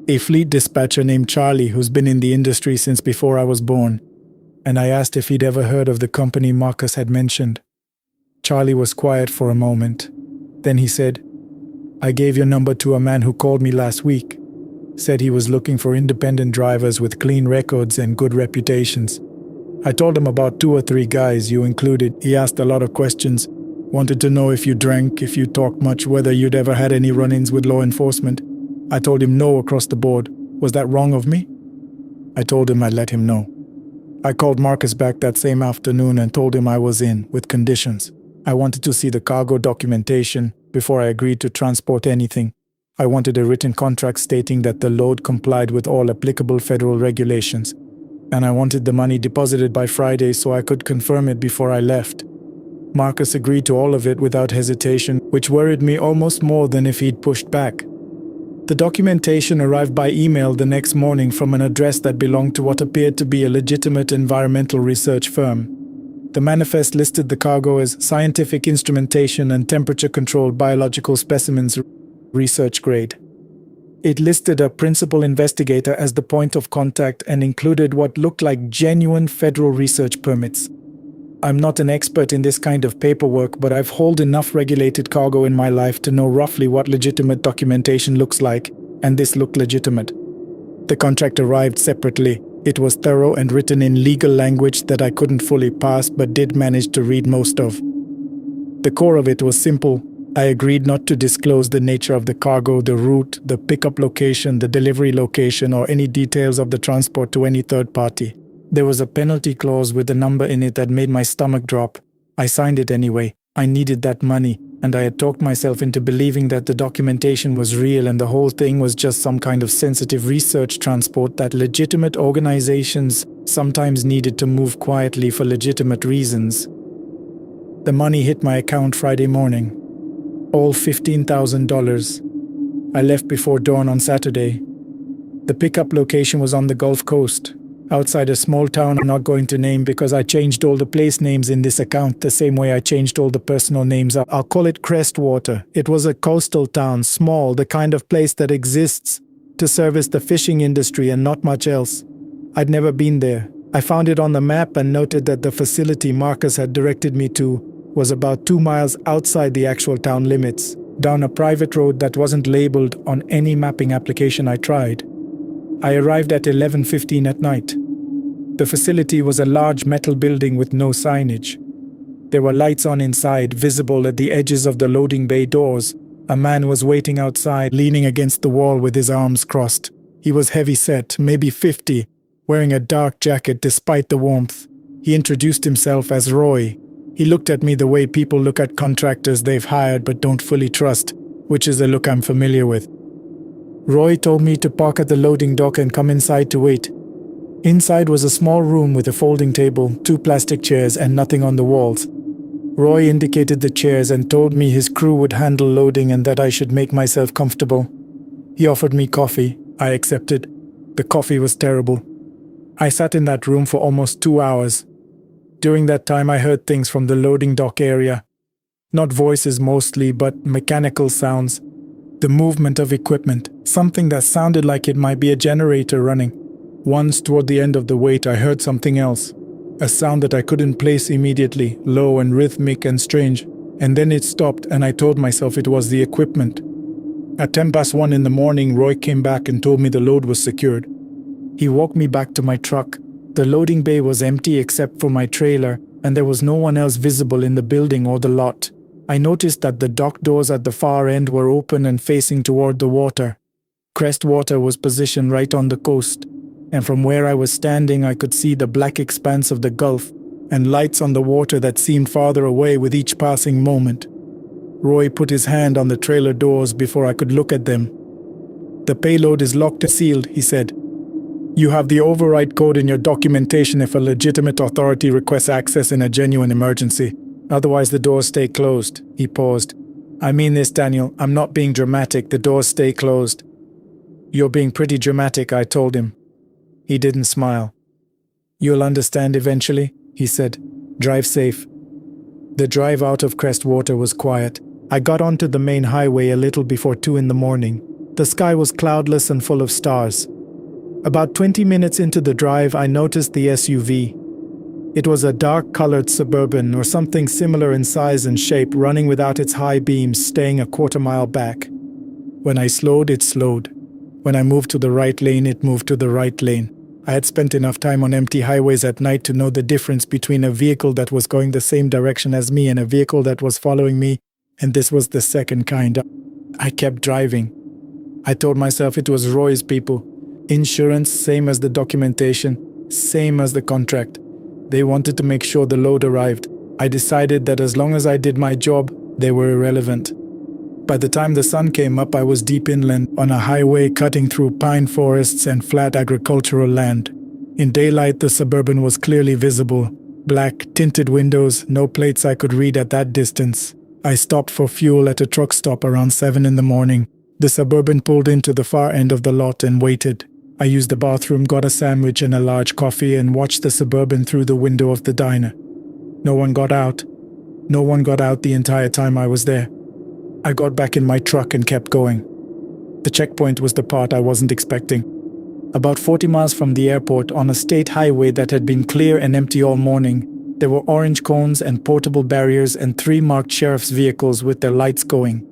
a fleet dispatcher named Charlie who's been in the industry since before I was born, and I asked if he'd ever heard of the company Marcus had mentioned. Charlie was quiet for a moment. Then he said, "I gave your number to a man who called me last week. Said he was looking for independent drivers with clean records and good reputations. I told him about 2 or 3 guys, you included. He asked a lot of questions. Wanted to know if you drank, if you talked much, whether you'd ever had any run-ins with law enforcement. I told him no across the board. Was that wrong of me?" I told him I'd let him know. I called Marcus back that same afternoon and told him I was in, with conditions. I wanted to see the cargo documentation before I agreed to transport anything. I wanted a written contract stating that the load complied with all applicable federal regulations. And I wanted the money deposited by Friday so I could confirm it before I left. Marcus agreed to all of it without hesitation, which worried me almost more than if he'd pushed back. The documentation arrived by email the next morning from an address that belonged to what appeared to be a legitimate environmental research firm. The manifest listed the cargo as scientific instrumentation and temperature-controlled biological specimens research grade. It listed a principal investigator as the point of contact and included what looked like genuine federal research permits. I'm not an expert in this kind of paperwork, but I've hauled enough regulated cargo in my life to know roughly what legitimate documentation looks like, and this looked legitimate. The contract arrived separately. It was thorough and written in legal language that I couldn't fully parse but did manage to read most of. The core of it was simple. I agreed not to disclose the nature of the cargo, the route, the pickup location, the delivery location, or any details of the transport to any third party. There was a penalty clause with a number in it that made my stomach drop. I signed it anyway. I needed that money, and I had talked myself into believing that the documentation was real and the whole thing was just some kind of sensitive research transport that legitimate organizations sometimes needed to move quietly for legitimate reasons. The money hit my account Friday morning. All $15,000. I left before dawn on Saturday. The pickup location was on the Gulf Coast, outside a small town I'm not going to name because I changed all the place names in this account the same way I changed all the personal names. I'll call it Crestwater. It was a coastal town, small, the kind of place that exists to service the fishing industry and not much else. I'd never been there. I found it on the map and noted that the facility Marcus had directed me to was about 2 miles outside the actual town limits, down a private road that wasn't labeled on any mapping application I tried. I arrived at 11:15 at night. The facility was a large metal building with no signage. There were lights on inside, visible at the edges of the loading bay doors. A man was waiting outside, leaning against the wall with his arms crossed. He was heavy-set, maybe 50, wearing a dark jacket despite the warmth. He introduced himself as Roy. He looked at me the way people look at contractors they've hired but don't fully trust, which is a look I'm familiar with. Roy told me to park at the loading dock and come inside to wait. Inside was a small room with a folding table, 2 plastic chairs, and nothing on the walls. Roy indicated the chairs and told me his crew would handle loading and that I should make myself comfortable. He offered me coffee. I accepted. The coffee was terrible. I sat in that room for almost 2 hours. During that time, I heard things from the loading dock area. Not voices mostly, but mechanical sounds. The movement of equipment, something that sounded like it might be a generator running. Once, toward the end of the wait, I heard something else. A sound that I couldn't place immediately, low and rhythmic and strange. And then it stopped, and I told myself it was the equipment. At 1:10 in the morning, Roy came back and told me the load was secured. He walked me back to my truck. The loading bay was empty except for my trailer, and there was no one else visible in the building or the lot. I noticed that the dock doors at the far end were open and facing toward the water. Crestwater was positioned right on the coast, and from where I was standing I could see the black expanse of the Gulf and lights on the water that seemed farther away with each passing moment. Roy put his hand on the trailer doors before I could look at them. "The payload is locked and sealed," he said. "You have the override code in your documentation if a legitimate authority requests access in a genuine emergency. Otherwise the doors stay closed." He paused. "I mean this, Daniel. I'm not being dramatic. The doors stay closed." "You're being pretty dramatic," I told him. He didn't smile. "You'll understand eventually," he said. "Drive safe." The drive out of Crestwater was quiet. I got onto the main highway a little before 2 in the morning. The sky was cloudless and full of stars. About 20 minutes into the drive, I noticed the SUV. It was a dark-colored Suburban or something similar in size and shape, running without its high beams, staying a quarter-mile back. When I slowed, it slowed. When I moved to the right lane, it moved to the right lane. I had spent enough time on empty highways at night to know the difference between a vehicle that was going the same direction as me and a vehicle that was following me, and this was the second kind. I kept driving. I told myself it was Roy's people. Insurance, same as the documentation, same as the contract. They wanted to make sure the load arrived. I decided that as long as I did my job, they were irrelevant. By the time the sun came up, I was deep inland, on a highway cutting through pine forests and flat agricultural land. In daylight, the Suburban was clearly visible. Black, tinted windows, no plates I could read at that distance. I stopped for fuel at a truck stop around 7 in the morning. The Suburban pulled into the far end of the lot and waited. I used the bathroom, got a sandwich and a large coffee, and watched the Suburban through the window of the diner. No one got out. No one got out the entire time I was there. I got back in my truck and kept going. The checkpoint was the part I wasn't expecting. About 40 miles from the airport, on a state highway that had been clear and empty all morning, there were orange cones and portable barriers and 3 marked sheriff's vehicles with their lights going.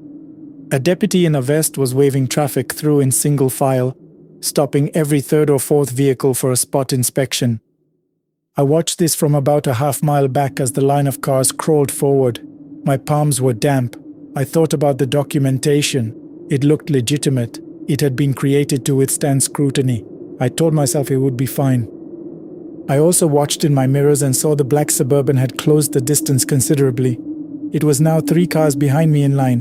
A deputy in a vest was waving traffic through in single file, stopping every 3rd or 4th vehicle for a spot inspection. I watched this from about a half-mile back as the line of cars crawled forward. My palms were damp. I thought about the documentation. It looked legitimate. It had been created to withstand scrutiny. I told myself it would be fine. I also watched in my mirrors and saw the black Suburban had closed the distance considerably. It was now 3 cars behind me in line.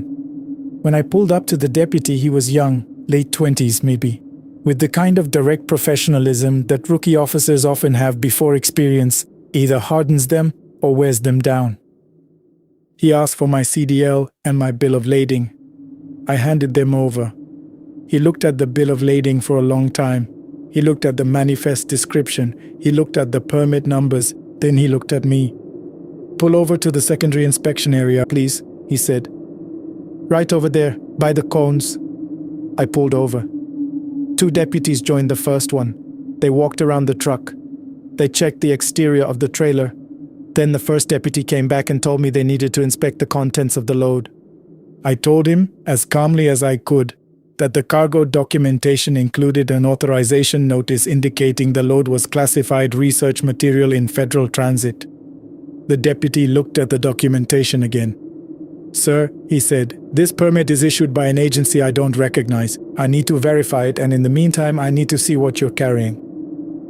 When I pulled up to the deputy, he was young, late 20s maybe, with the kind of direct professionalism that rookie officers often have before experience either hardens them or wears them down. He asked for my CDL and my bill of lading. I handed them over. He looked at the bill of lading for a long time. He looked at the manifest description. He looked at the permit numbers. Then he looked at me. "Pull over to the secondary inspection area, please," he said. "Right over there, by the cones." I pulled over. 2 deputies joined the first one. They walked around the truck. They checked the exterior of the trailer. Then the first deputy came back and told me they needed to inspect the contents of the load. I told him, as calmly as I could, that the cargo documentation included an authorization notice indicating the load was classified research material in federal transit. The deputy looked at the documentation again. "Sir," he said, "this permit is issued by an agency I don't recognize. I need to verify it, and in the meantime I need to see what you're carrying."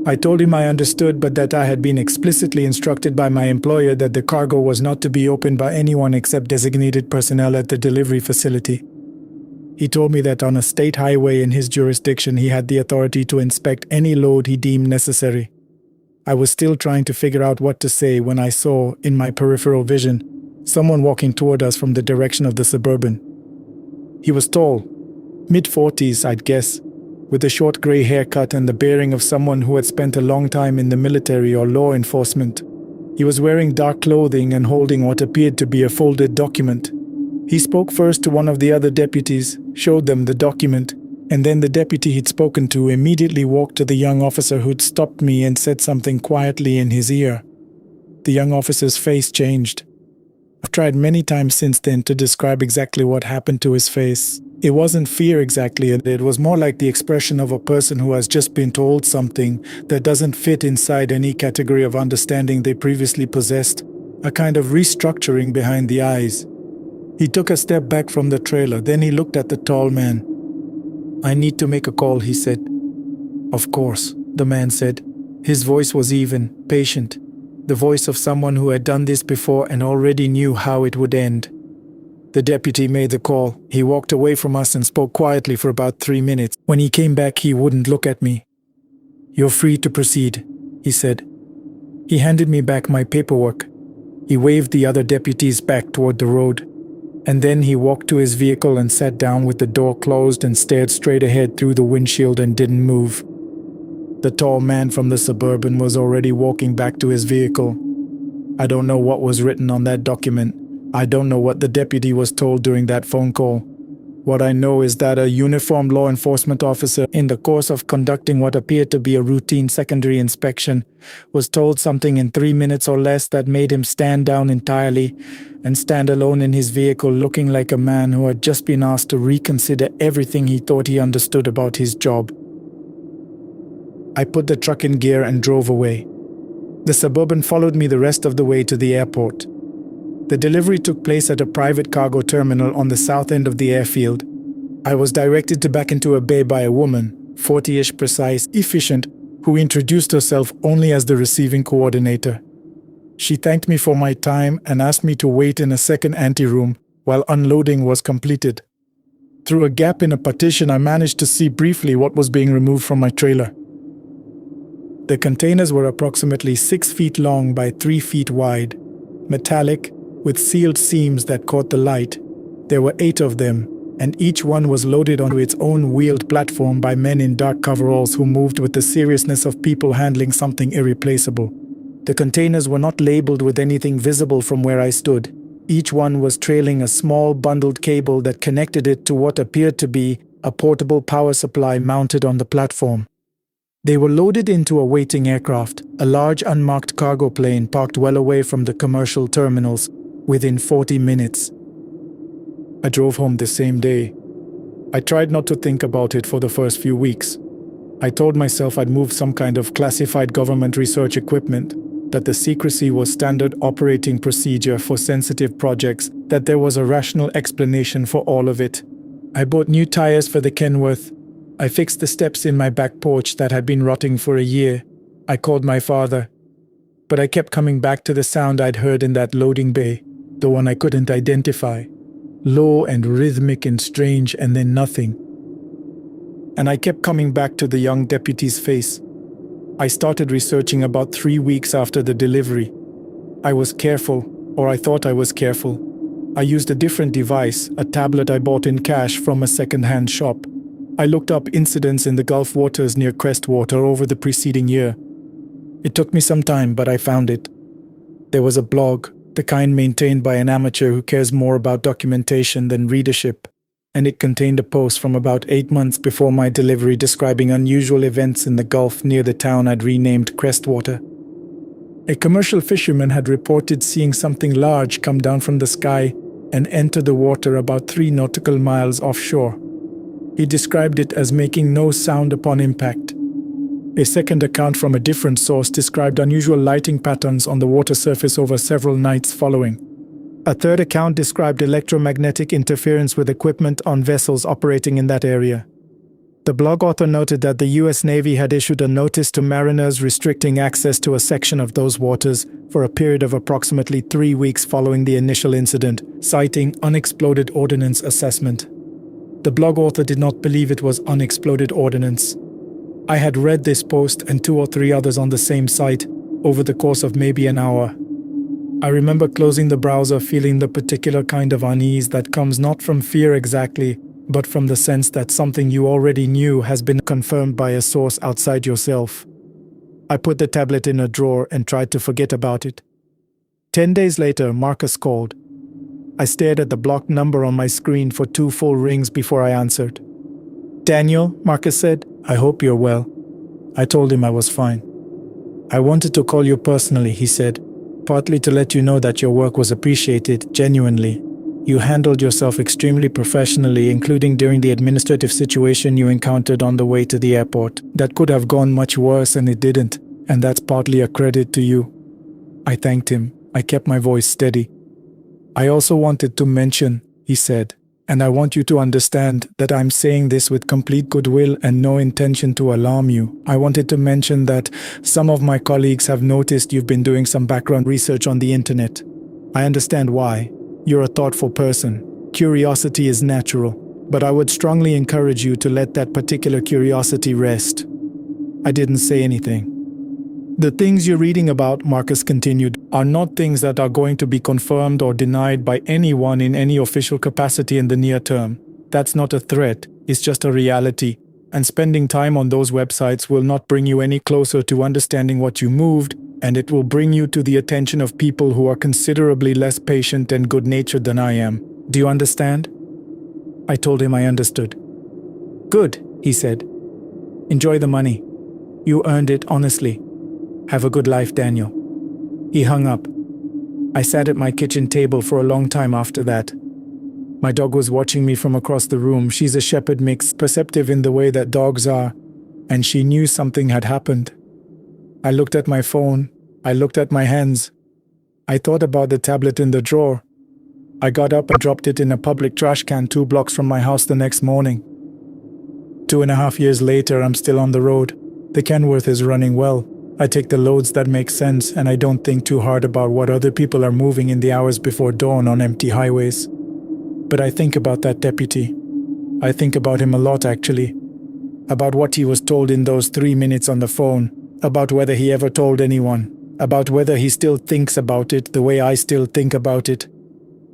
I told him I understood, but that I had been explicitly instructed by my employer that the cargo was not to be opened by anyone except designated personnel at the delivery facility. He told me that on a state highway in his jurisdiction, he had the authority to inspect any load he deemed necessary. I was still trying to figure out what to say when I saw, in my peripheral vision, someone walking toward us from the direction of the Suburban. He was tall, mid-40s, I'd guess, with a short grey haircut and the bearing of someone who had spent a long time in the military or law enforcement. He was wearing dark clothing and holding what appeared to be a folded document. He spoke first to one of the other deputies, showed them the document, and then the deputy he'd spoken to immediately walked to the young officer who'd stopped me and said something quietly in his ear. The young officer's face changed. I've tried many times since then to describe exactly what happened to his face. It wasn't fear exactly, it was more like the expression of a person who has just been told something that doesn't fit inside any category of understanding they previously possessed, a kind of restructuring behind the eyes. He took a step back from the trailer, then he looked at the tall man. "I need to make a call," he said. "Of course," the man said. His voice was even, patient, the voice of someone who had done this before and already knew how it would end. The deputy made the call. He walked away from us and spoke quietly for about 3 minutes. When he came back, he wouldn't look at me. "You're free to proceed," he said. He handed me back my paperwork. He waved the other deputies back toward the road. And then he walked to his vehicle and sat down with the door closed and stared straight ahead through the windshield and didn't move. The tall man from the Suburban was already walking back to his vehicle. I don't know what was written on that document. I don't know what the deputy was told during that phone call. What I know is that a uniformed law enforcement officer, in the course of conducting what appeared to be a routine secondary inspection, was told something in 3 minutes or less that made him stand down entirely and stand alone in his vehicle, looking like a man who had just been asked to reconsider everything he thought he understood about his job. I put the truck in gear and drove away. The Suburban followed me the rest of the way to the airport. The delivery took place at a private cargo terminal on the south end of the airfield. I was directed to back into a bay by a woman, 40-ish precise, efficient, who introduced herself only as the receiving coordinator. She thanked me for my time and asked me to wait in a second anteroom while unloading was completed. Through a gap in a partition, I managed to see briefly what was being removed from my trailer. The containers were approximately 6 feet long by 3 feet wide, metallic, with sealed seams that caught the light. There were 8 of them, and each one was loaded onto its own wheeled platform by men in dark coveralls who moved with the seriousness of people handling something irreplaceable. The containers were not labeled with anything visible from where I stood. Each one was trailing a small bundled cable that connected it to what appeared to be a portable power supply mounted on the platform. They were loaded into a waiting aircraft, a large unmarked cargo plane parked well away from the commercial terminals, within 40 minutes. I drove home the same day. I tried not to think about it for the first few weeks. I told myself I'd moved some kind of classified government research equipment, that the secrecy was standard operating procedure for sensitive projects, that there was a rational explanation for all of it. I bought new tires for the Kenworth. I fixed the steps in my back porch that had been rotting for a year. I called my father. But I kept coming back to the sound I'd heard in that loading bay, the one I couldn't identify. Low and rhythmic and strange, and then nothing. And I kept coming back to the young deputy's face. I started researching about 3 weeks after the delivery. I was careful, or I thought I was careful. I used a different device, a tablet I bought in cash from a second-hand shop. I looked up incidents in the Gulf waters near Crestwater over the preceding year. It took me some time, but I found it. There was a blog, the kind maintained by an amateur who cares more about documentation than readership, and it contained a post from about 8 months before my delivery describing unusual events in the Gulf near the town I'd renamed Crestwater. A commercial fisherman had reported seeing something large come down from the sky and enter the water about 3 nautical miles offshore. He described it as making no sound upon impact. A second account from a different source described unusual lighting patterns on the water surface over several nights following. A third account described electromagnetic interference with equipment on vessels operating in that area. The blog author noted that the US Navy had issued a notice to mariners restricting access to a section of those waters for a period of approximately 3 weeks following the initial incident, citing unexploded ordnance assessment. The blog author did not believe it was unexploded ordnance. I had read this post and 2 or 3 others on the same site over the course of maybe an hour. I remember closing the browser feeling the particular kind of unease that comes not from fear exactly, but from the sense that something you already knew has been confirmed by a source outside yourself. I put the tablet in a drawer and tried to forget about it. 10 days later, Marcus called. I stared at the blocked number on my screen for 2 full rings before I answered. "Daniel," Marcus said, "I hope you're well." I told him I was fine. "I wanted to call you personally," he said, "partly to let you know that your work was appreciated, genuinely. You handled yourself extremely professionally, including during the administrative situation you encountered on the way to the airport. That could have gone much worse and it didn't, and that's partly a credit to you." I thanked him. I kept my voice steady. "I also wanted to mention," he said, "and I want you to understand that I'm saying this with complete goodwill and no intention to alarm you. I wanted to mention that some of my colleagues have noticed you've been doing some background research on the internet. I understand why. You're a thoughtful person. Curiosity is natural, but I would strongly encourage you to let that particular curiosity rest." I didn't say anything. "The things you're reading about," Marcus continued, "are not things that are going to be confirmed or denied by anyone in any official capacity in the near term. That's not a threat, it's just a reality, and spending time on those websites will not bring you any closer to understanding what you moved, and it will bring you to the attention of people who are considerably less patient and good-natured than I am. Do you understand?" I told him I understood. "Good," he said. "Enjoy the money. You earned it honestly. Have a good life, Daniel." He hung up. I sat at my kitchen table for a long time after that. My dog was watching me from across the room. She's a shepherd mix, perceptive in the way that dogs are, and she knew something had happened. I looked at my phone. I looked at my hands. I thought about the tablet in the drawer. I got up and dropped it in a public trash can 2 blocks from my house the next morning. 2.5 years later, I'm still on the road. The Kenworth is running well. I take the loads that make sense, and I don't think too hard about what other people are moving in the hours before dawn on empty highways. But I think about that deputy. I think about him a lot, actually. About what he was told in those 3 minutes on the phone. About whether he ever told anyone. About whether he still thinks about it the way I still think about it.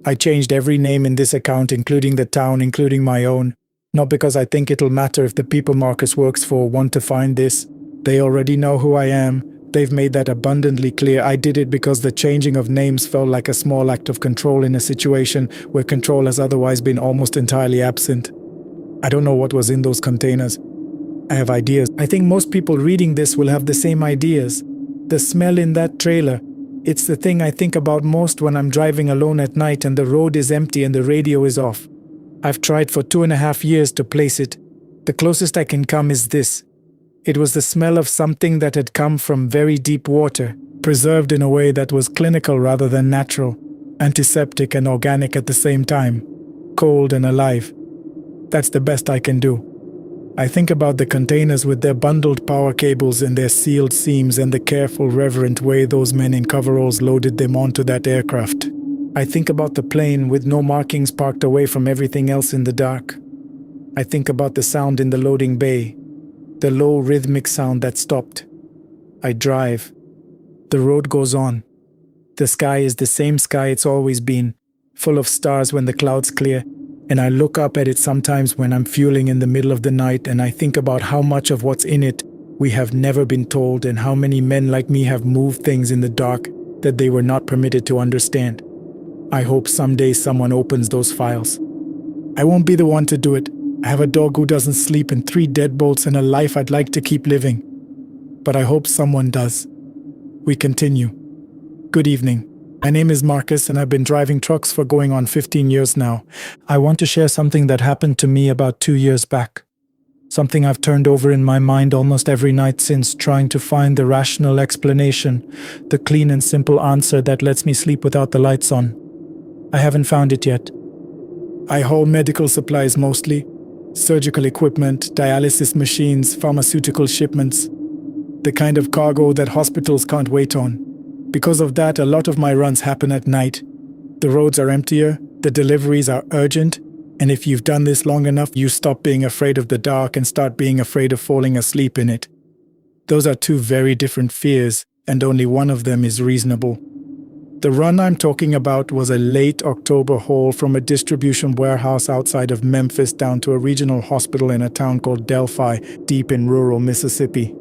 I changed every name in this account, including the town, including my own. Not because I think it'll matter if the people Marcus works for want to find this. They already know who I am. They've made that abundantly clear. I did it because the changing of names felt like a small act of control in a situation where control has otherwise been almost entirely absent. I don't know what was in those containers. I have ideas. I think most people reading this will have the same ideas. The smell in that trailer. It's the thing I think about most when I'm driving alone at night and the road is empty and the radio is off. I've tried for 2.5 years to place it. The closest I can come is this. It was the smell of something that had come from very deep water, preserved in a way that was clinical rather than natural, antiseptic and organic at the same time, cold and alive. That's the best I can do. I think about the containers with their bundled power cables and their sealed seams and the careful, reverent way those men in coveralls loaded them onto that aircraft. I think about the plane with no markings parked away from everything else in the dark. I think about the sound in the loading bay. The low rhythmic sound that stopped. I drive. The road goes on. The sky is the same sky it's always been, full of stars when the clouds clear, and I look up at it sometimes when I'm fueling in the middle of the night and I think about how much of what's in it we have never been told and how many men like me have moved things in the dark that they were not permitted to understand. I hope someday someone opens those files. I won't be the one to do it. I have a dog who doesn't sleep and 3 deadbolts and a life I'd like to keep living. But I hope someone does. We continue. Good evening. My name is Marcus and I've been driving trucks for going on 15 years now. I want to share something that happened to me about 2 years back. Something I've turned over in my mind almost every night since, trying to find the rational explanation, the clean and simple answer that lets me sleep without the lights on. I haven't found it yet. I haul medical supplies mostly. Surgical equipment, dialysis machines, pharmaceutical shipments. The kind of cargo that hospitals can't wait on. Because of that, a lot of my runs happen at night. The roads are emptier, the deliveries are urgent, and if you've done this long enough, you stop being afraid of the dark and start being afraid of falling asleep in it. Those are two very different fears, and only one of them is reasonable. The run I'm talking about was a late October haul from a distribution warehouse outside of Memphis down to a regional hospital in a town called Delphi, deep in rural Mississippi.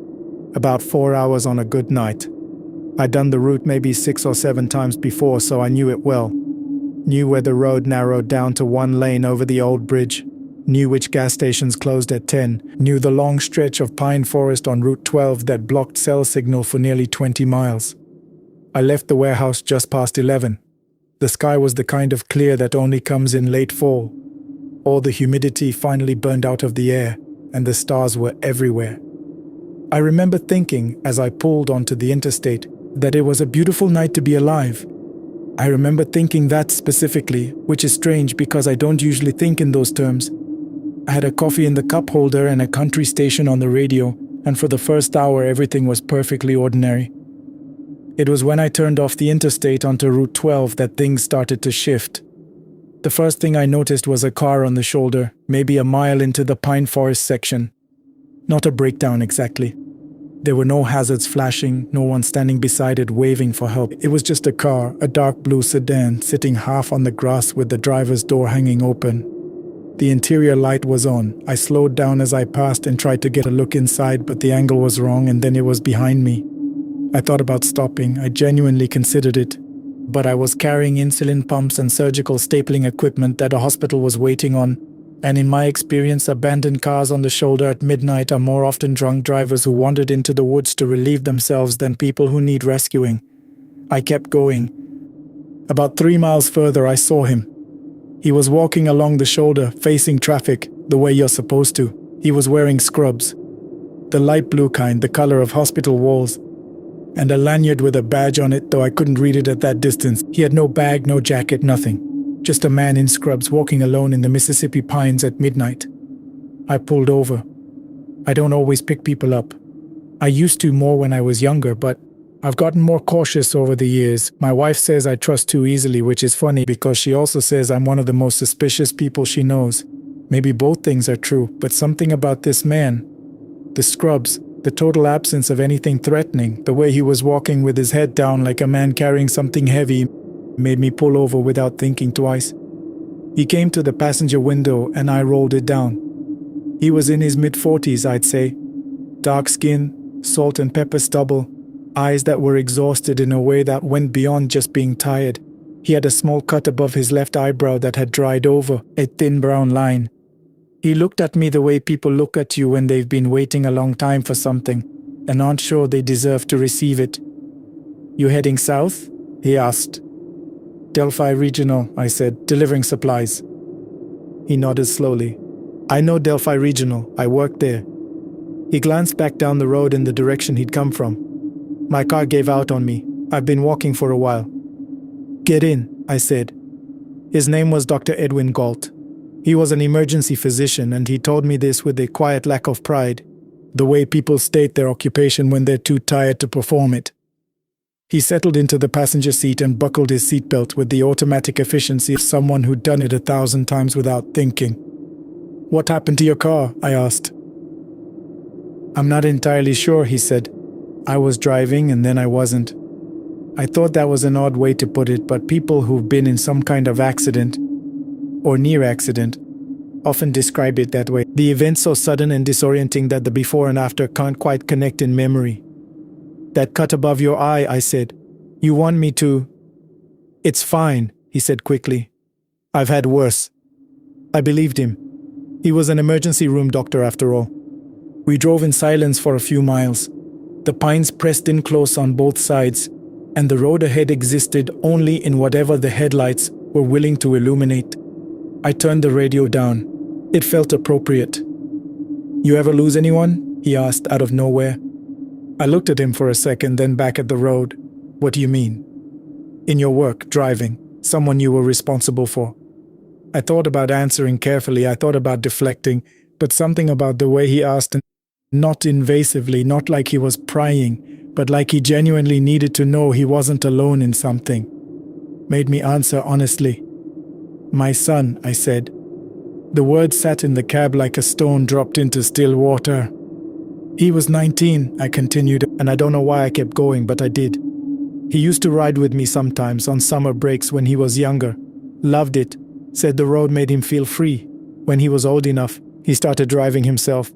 About 4 hours on a good night. I'd done the route maybe 6 or 7 times before, so I knew it well. Knew where the road narrowed down to one lane over the old bridge. Knew which gas stations closed at 10. Knew the long stretch of pine forest on Route 12 that blocked cell signal for nearly 20 miles. I left the warehouse just past 11. The sky was the kind of clear that only comes in late fall. All the humidity finally burned out of the air, and the stars were everywhere. I remember thinking, as I pulled onto the interstate, that it was a beautiful night to be alive. I remember thinking that specifically, which is strange because I don't usually think in those terms. I had a coffee in the cup holder and a country station on the radio, and for the first hour everything was perfectly ordinary. It was when I turned off the interstate onto Route 12 that things started to shift. The first thing I noticed was a car on the shoulder, maybe a mile into the pine forest section. Not a breakdown exactly. There were no hazards flashing, no one standing beside it waving for help. It was just a car, a dark blue sedan, sitting half on the grass with the driver's door hanging open. The interior light was on. I slowed down as I passed and tried to get a look inside, but the angle was wrong and then it was behind me. I thought about stopping. I genuinely considered it. But I was carrying insulin pumps and surgical stapling equipment that a hospital was waiting on. And in my experience, abandoned cars on the shoulder at midnight are more often drunk drivers who wandered into the woods to relieve themselves than people who need rescuing. I kept going. About 3 miles further, I saw him. He was walking along the shoulder, facing traffic, the way you're supposed to. He was wearing scrubs. The light blue kind, the color of hospital walls. And a lanyard with a badge on it, though I couldn't read it at that distance. He had no bag, no jacket, nothing. Just a man in scrubs walking alone in the Mississippi pines at midnight. I pulled over. I don't always pick people up. I used to more when I was younger, but I've gotten more cautious over the years. My wife says I trust too easily, which is funny because she also says I'm one of the most suspicious people she knows. Maybe both things are true, but something about this man, the scrubs, the total absence of anything threatening, the way he was walking with his head down like a man carrying something heavy, made me pull over without thinking twice. He came to the passenger window and I rolled it down. He was in his mid-40s, I'd say. Dark skin, salt and pepper stubble, eyes that were exhausted in a way that went beyond just being tired. He had a small cut above his left eyebrow that had dried over, a thin brown line. He looked at me the way people look at you when they've been waiting a long time for something and aren't sure they deserve to receive it. "You heading south?" he asked. "Delphi Regional," I said, "delivering supplies." He nodded slowly. "I know Delphi Regional. I work there." He glanced back down the road in the direction he'd come from. "My car gave out on me. I've been walking for a while." "Get in," I said. His name was Dr. Edwin Galt. He was an emergency physician, and he told me this with a quiet lack of pride, the way people state their occupation when they're too tired to perform it. He settled into the passenger seat and buckled his seatbelt with the automatic efficiency of someone who'd done it 1,000 times without thinking. "What happened to your car?" I asked. "I'm not entirely sure," he said. "I was driving and then I wasn't." I thought that was an odd way to put it, but people who've been in some kind of accident, or near accident, often describe it that way. The event so sudden and disorienting that the before and after can't quite connect in memory. "That cut above your eye," I said. "You want me to—" "It's fine," he said quickly. "I've had worse." I believed him. He was an emergency room doctor after all. We drove in silence for a few miles. The pines pressed in close on both sides, and the road ahead existed only in whatever the headlights were willing to illuminate. I turned the radio down. It felt appropriate. "You ever lose anyone?" he asked out of nowhere. I looked at him for a second, then back at the road. "What do you mean?" "In your work, driving, someone you were responsible for." I thought about answering carefully. I thought about deflecting, but something about the way he asked, not invasively, not like he was prying, but like he genuinely needed to know he wasn't alone in something, made me answer honestly. "My son," I said. The word sat in the cab like a stone dropped into still water. "He was 19, I continued, and I don't know why I kept going, but I did. He used to ride with me sometimes on summer breaks when he was younger. Loved it. Said the road made him feel free. When he was old enough, he started driving himself.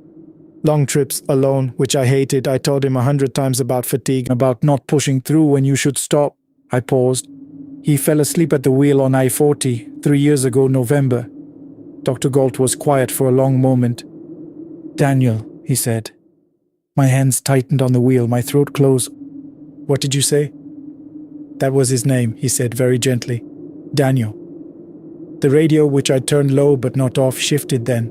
Long trips, alone, which I hated. I told him 100 times about fatigue, about not pushing through when you should stop." I paused. "He fell asleep at the wheel on I-40, 3 years ago, November." Dr. Galt was quiet for a long moment. "Daniel," he said. My hands tightened on the wheel, my throat closed. "What did you say?" "That was his name," he said very gently. "Daniel." The radio, which I turned low but not off, shifted then.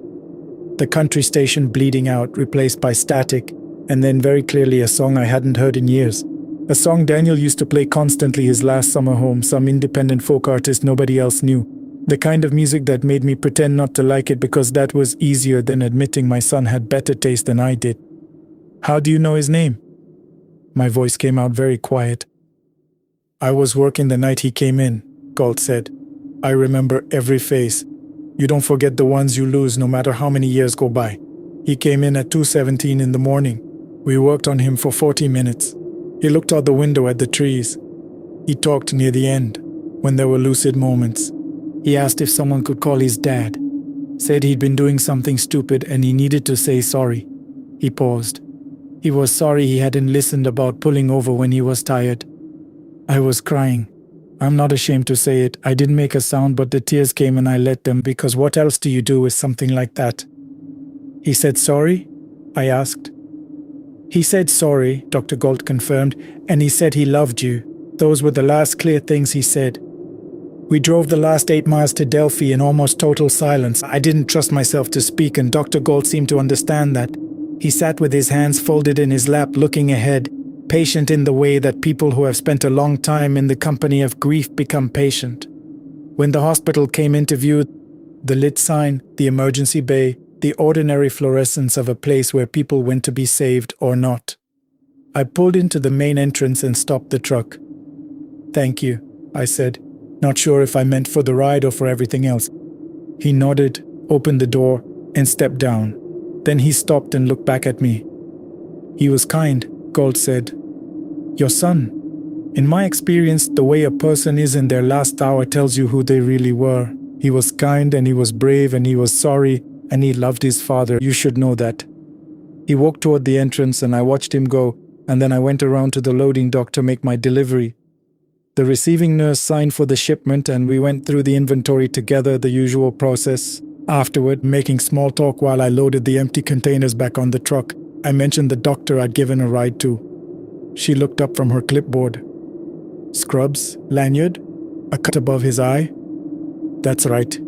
The country station bleeding out, replaced by static, and then very clearly a song I hadn't heard in years. A song Daniel used to play constantly his last summer home, some independent folk artist nobody else knew. The kind of music that made me pretend not to like it because that was easier than admitting my son had better taste than I did. "How do you know his name?" My voice came out very quiet. "I was working the night he came in," Galt said. "I remember every face. You don't forget the ones you lose no matter how many years go by. He came in at 2:17 in the morning. We worked on him for 40 minutes. He looked out the window at the trees. He talked near the end, when there were lucid moments. He asked if someone could call his dad. Said he'd been doing something stupid and he needed to say sorry." He paused. "He was sorry he hadn't listened about pulling over when he was tired." I was crying. I'm not ashamed to say it. I didn't make a sound, but the tears came and I let them, because what else do you do with something like that? "He said sorry?" I asked. "He said sorry," Dr. Galt confirmed, "and he said he loved you. Those were the last clear things he said. We drove the last 8 miles to Delphi in almost total silence. I didn't trust myself to speak, and Dr. Galt seemed to understand that. He sat with his hands folded in his lap, looking ahead, patient in the way that people who have spent a long time in the company of grief become patient. When the hospital came into view, the lit sign, the emergency bay, the ordinary fluorescence of a place where people went to be saved or not. I pulled into the main entrance and stopped the truck. "Thank you," I said, not sure if I meant for the ride or for everything else. He nodded, opened the door, and stepped down. Then he stopped and looked back at me. "He was kind," Galt said. "Your son. In my experience, the way a person is in their last hour tells you who they really were. He was kind and he was brave and he was sorry and he loved his father. You should know that." He walked toward the entrance and I watched him go, and then I went around to the loading dock to make my delivery. The receiving nurse signed for the shipment and we went through the inventory together, the usual process. Afterward, making small talk while I loaded the empty containers back on the truck, I mentioned the doctor I'd given a ride to. She looked up from her clipboard. "Scrubs, lanyard, a cut above his eye?" "That's right."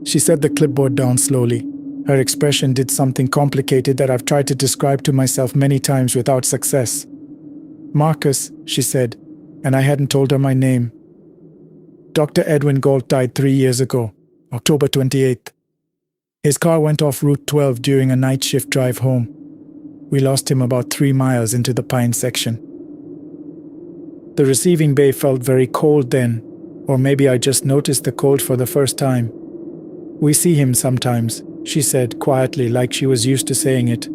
She set the clipboard down slowly. Her expression did something complicated that I've tried to describe to myself many times without success. "Marcus," she said, and I hadn't told her my name. "Dr. Edwin Galt died 3 years ago, October 28th. His car went off Route 12 during a night shift drive home. We lost him about 3 miles into the Pine section." The receiving bay felt very cold then, or maybe I just noticed the cold for the first time. "We see him sometimes," she said quietly, like she was used to saying it.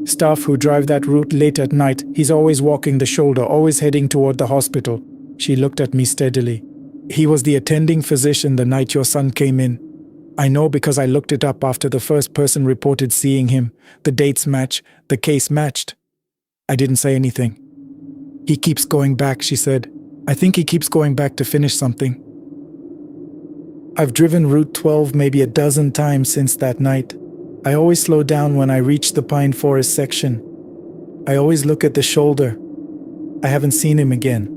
"Staff who drive that route late at night, he's always walking the shoulder, always heading toward the hospital." She looked at me steadily. "He was the attending physician the night your son came in. I know because I looked it up after the first person reported seeing him. The dates match, the case matched." I didn't say anything. "He keeps going back," she said. "I think he keeps going back to finish something." I've driven Route 12 maybe a dozen times since that night. I always slow down when I reach the pine forest section. I always look at the shoulder. I haven't seen him again.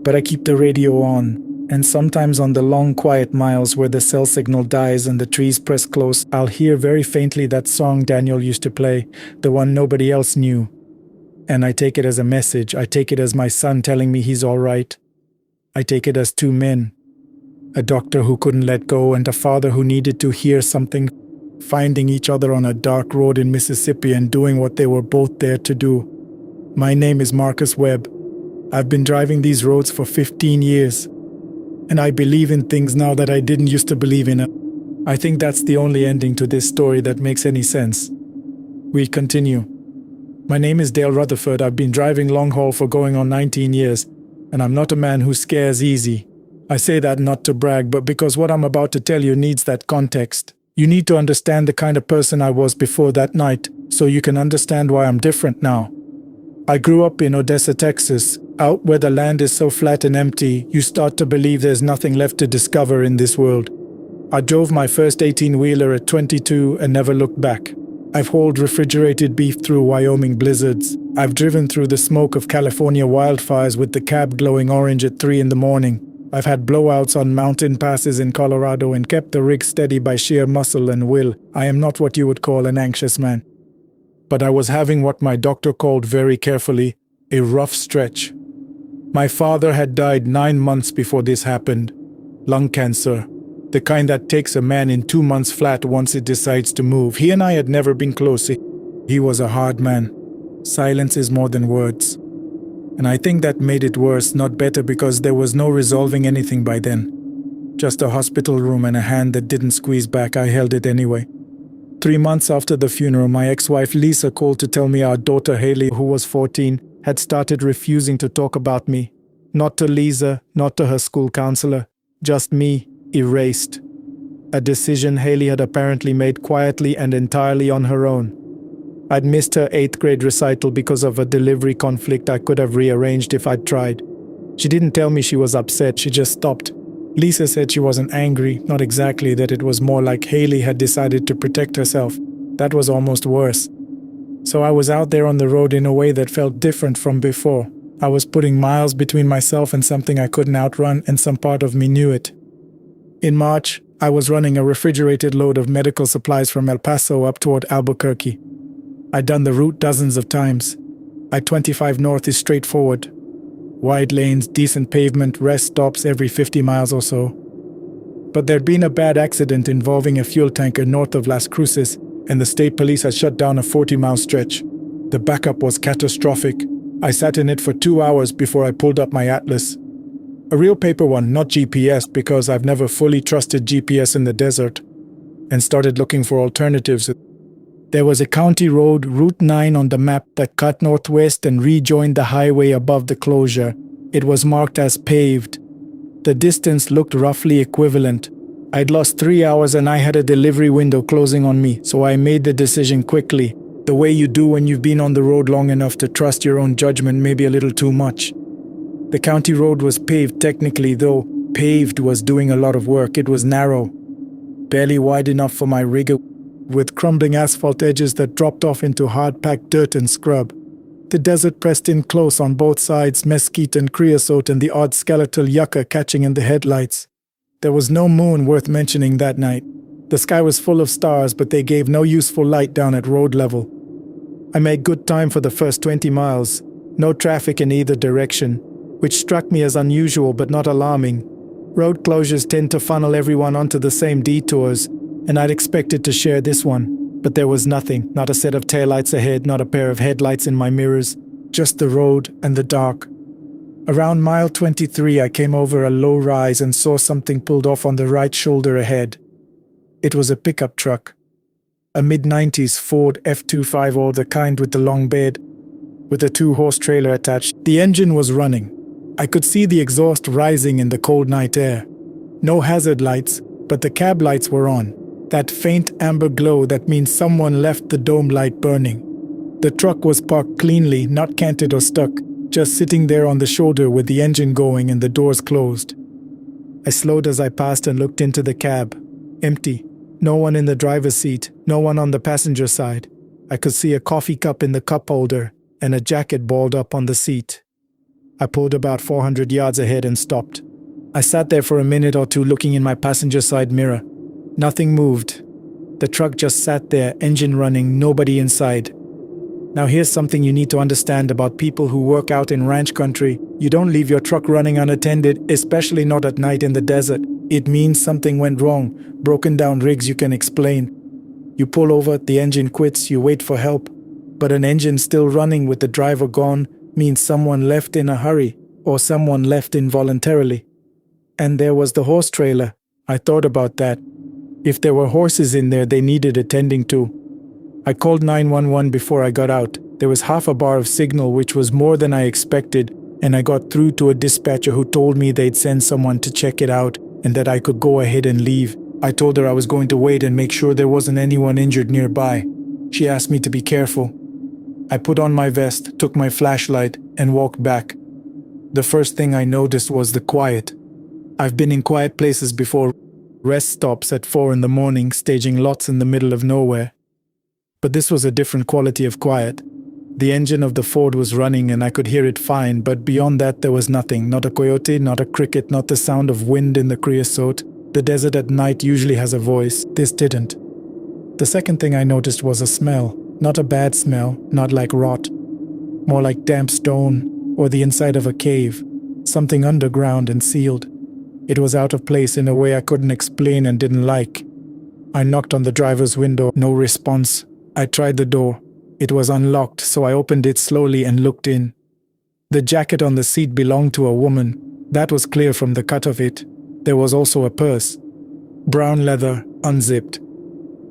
But I keep the radio on, and sometimes on the long quiet miles where the cell signal dies and the trees press close, I'll hear very faintly that song Daniel used to play, the one nobody else knew. And I take it as a message. I take it as my son telling me he's all right. I take it as two men. A doctor who couldn't let go and a father who needed to hear something. finding each other on a dark road in Mississippi and doing what they were both there to do. My name is Marcus Webb. I've been driving these roads for 15 years, and I believe in things now that I didn't used to believe in. I think that's the only ending to this story that makes any sense. We continue. My name is Dale Rutherford. I've been driving long haul for going on 19 years, and I'm not a man who scares easy. I say that not to brag, but because what I'm about to tell you needs that context. You need to understand the kind of person I was before that night, so you can understand why I'm different now. I grew up in Odessa, Texas, out where the land is so flat and empty, you start to believe there's nothing left to discover in this world. I drove my first 18-wheeler at 22 and never looked back. I've hauled refrigerated beef through Wyoming blizzards. I've driven through the smoke of California wildfires with the cab glowing orange at 3 in the morning. I've had blowouts on mountain passes in Colorado and kept the rig steady by sheer muscle and will. I am not what you would call an anxious man. But I was having what my doctor called very carefully a rough stretch. My father had died 9 months before this happened. Lung cancer. The kind that takes a man in 2 months flat once it decides to move. He and I had never been close. He was a hard man. Silence is more than words. And I think that made it worse, not better, because there was no resolving anything by then. Just a hospital room and a hand that didn't squeeze back. I held it anyway. 3 months after the funeral, my ex-wife Lisa called to tell me our daughter Haley, who was 14, had started refusing to talk about me. Not to Lisa, not to her school counselor, just me, erased. A decision Haley had apparently made quietly and entirely on her own. I'd missed her 8th grade recital because of a delivery conflict I could have rearranged if I'd tried. She didn't tell me she was upset, she just stopped. Lisa said she wasn't angry, not exactly, that it was more like Haley had decided to protect herself. That was almost worse. So I was out there on the road in a way that felt different from before. I was putting miles between myself and something I couldn't outrun, and some part of me knew it. In March, I was running a refrigerated load of medical supplies from El Paso up toward Albuquerque. I'd done the route dozens of times. I-25 North is straightforward. Wide lanes, decent pavement, rest stops every 50 miles or so. But there'd been a bad accident involving a fuel tanker north of Las Cruces, and the state police had shut down a 40-mile stretch. The backup was catastrophic. I sat in it for 2 hours before I pulled up my atlas. A real paper one, not GPS, because I've never fully trusted GPS in the desert, and started looking for alternatives. There was a county road, Route 9 on the map, that cut northwest and rejoined the highway above the closure. It was marked as paved. The distance looked roughly equivalent. I'd lost 3 hours and I had a delivery window closing on me, so I made the decision quickly. The way you do when you've been on the road long enough to trust your own judgment, maybe a little too much. The county road was paved technically, though paved was doing a lot of work. It was narrow, barely wide enough for my rigger, with crumbling asphalt edges that dropped off into hard-packed dirt and scrub. The desert pressed in close on both sides, mesquite and creosote and the odd skeletal yucca catching in the headlights. There was no moon worth mentioning that night. The sky was full of stars, but they gave no useful light down at road level. I made good time for the first 20 miles. No traffic in either direction, which struck me as unusual but not alarming. Road closures tend to funnel everyone onto the same detours, and I'd expected to share this one, but there was nothing, not a set of taillights ahead, not a pair of headlights in my mirrors, just the road and the dark. Around mile 23, I came over a low rise and saw something pulled off on the right shoulder ahead. It was a pickup truck, a mid-90s Ford F25, or the kind with the long bed, with a 2-horse trailer attached. The engine was running. I could see the exhaust rising in the cold night air. No hazard lights, but the cab lights were on. That faint amber glow that means someone left the dome light burning. The truck was parked cleanly, not canted or stuck, just sitting there on the shoulder with the engine going and the doors closed. I slowed as I passed and looked into the cab. Empty. No one in the driver's seat, no one on the passenger side. I could see a coffee cup in the cup holder and a jacket balled up on the seat. I pulled about 400 yards ahead and stopped. I sat there for a minute or two looking in my passenger side mirror. Nothing moved. The truck just sat there, engine running, nobody inside. Now here's something you need to understand about people who work out in ranch country. You don't leave your truck running unattended, especially not at night in the desert. It means something went wrong. Broken down rigs you can explain. You pull over, the engine quits, you wait for help. But an engine still running with the driver gone means someone left in a hurry or someone left involuntarily. And there was the horse trailer. I thought about that. If there were horses in there, they needed attending to. I called 911 before I got out. There was half a bar of signal, which was more than I expected, and I got through to a dispatcher who told me they'd send someone to check it out and that I could go ahead and leave. I told her I was going to wait and make sure there wasn't anyone injured nearby. She asked me to be careful. I put on my vest, took my flashlight, and walked back. The first thing I noticed was the quiet. I've been in quiet places before, rest stops at 4 in the morning, staging lots in the middle of nowhere. But this was a different quality of quiet. The engine of the Ford was running and I could hear it fine, but beyond that there was nothing. Not a coyote, not a cricket, not the sound of wind in the creosote. The desert at night usually has a voice. This didn't. The second thing I noticed was a smell. Not a bad smell, not like rot. More like damp stone or the inside of a cave. Something underground and sealed. It was out of place in a way I couldn't explain and didn't like. I knocked on the driver's window, no response. I tried the door. It was unlocked, so I opened it slowly and looked in. The jacket on the seat belonged to a woman. That was clear from the cut of it. There was also a purse. Brown leather, unzipped.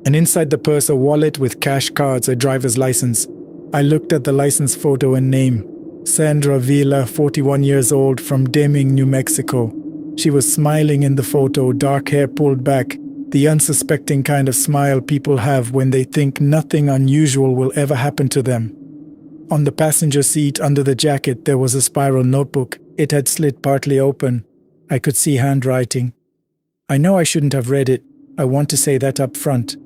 And inside the purse a wallet with cash cards, a driver's license. I looked at the license photo and name. Sandra Vila, 41 years old, from Deming, New Mexico. She was smiling in the photo, dark hair pulled back. The unsuspecting kind of smile people have when they think nothing unusual will ever happen to them. On the passenger seat under the jacket there was a spiral notebook. It had slid partly open. I could see handwriting. I know I shouldn't have read it. I want to say that up front.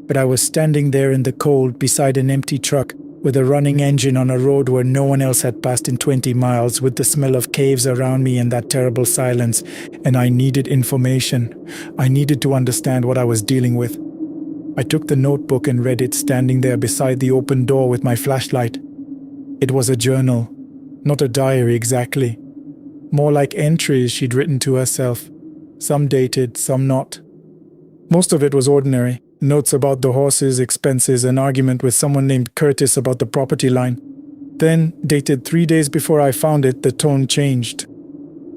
But I was standing there in the cold beside an empty truck with a running engine on a road where no one else had passed in 20 miles, with the smell of caves around me and that terrible silence, and I needed information. I needed to understand what I was dealing with. I took the notebook and read it, standing there beside the open door with my flashlight. It was a journal, not a diary exactly. More like entries she'd written to herself. Some dated, some not. Most of it was ordinary. Notes about the horses, expenses, an argument with someone named Curtis about the property line. Then, dated 3 days before I found it, the tone changed.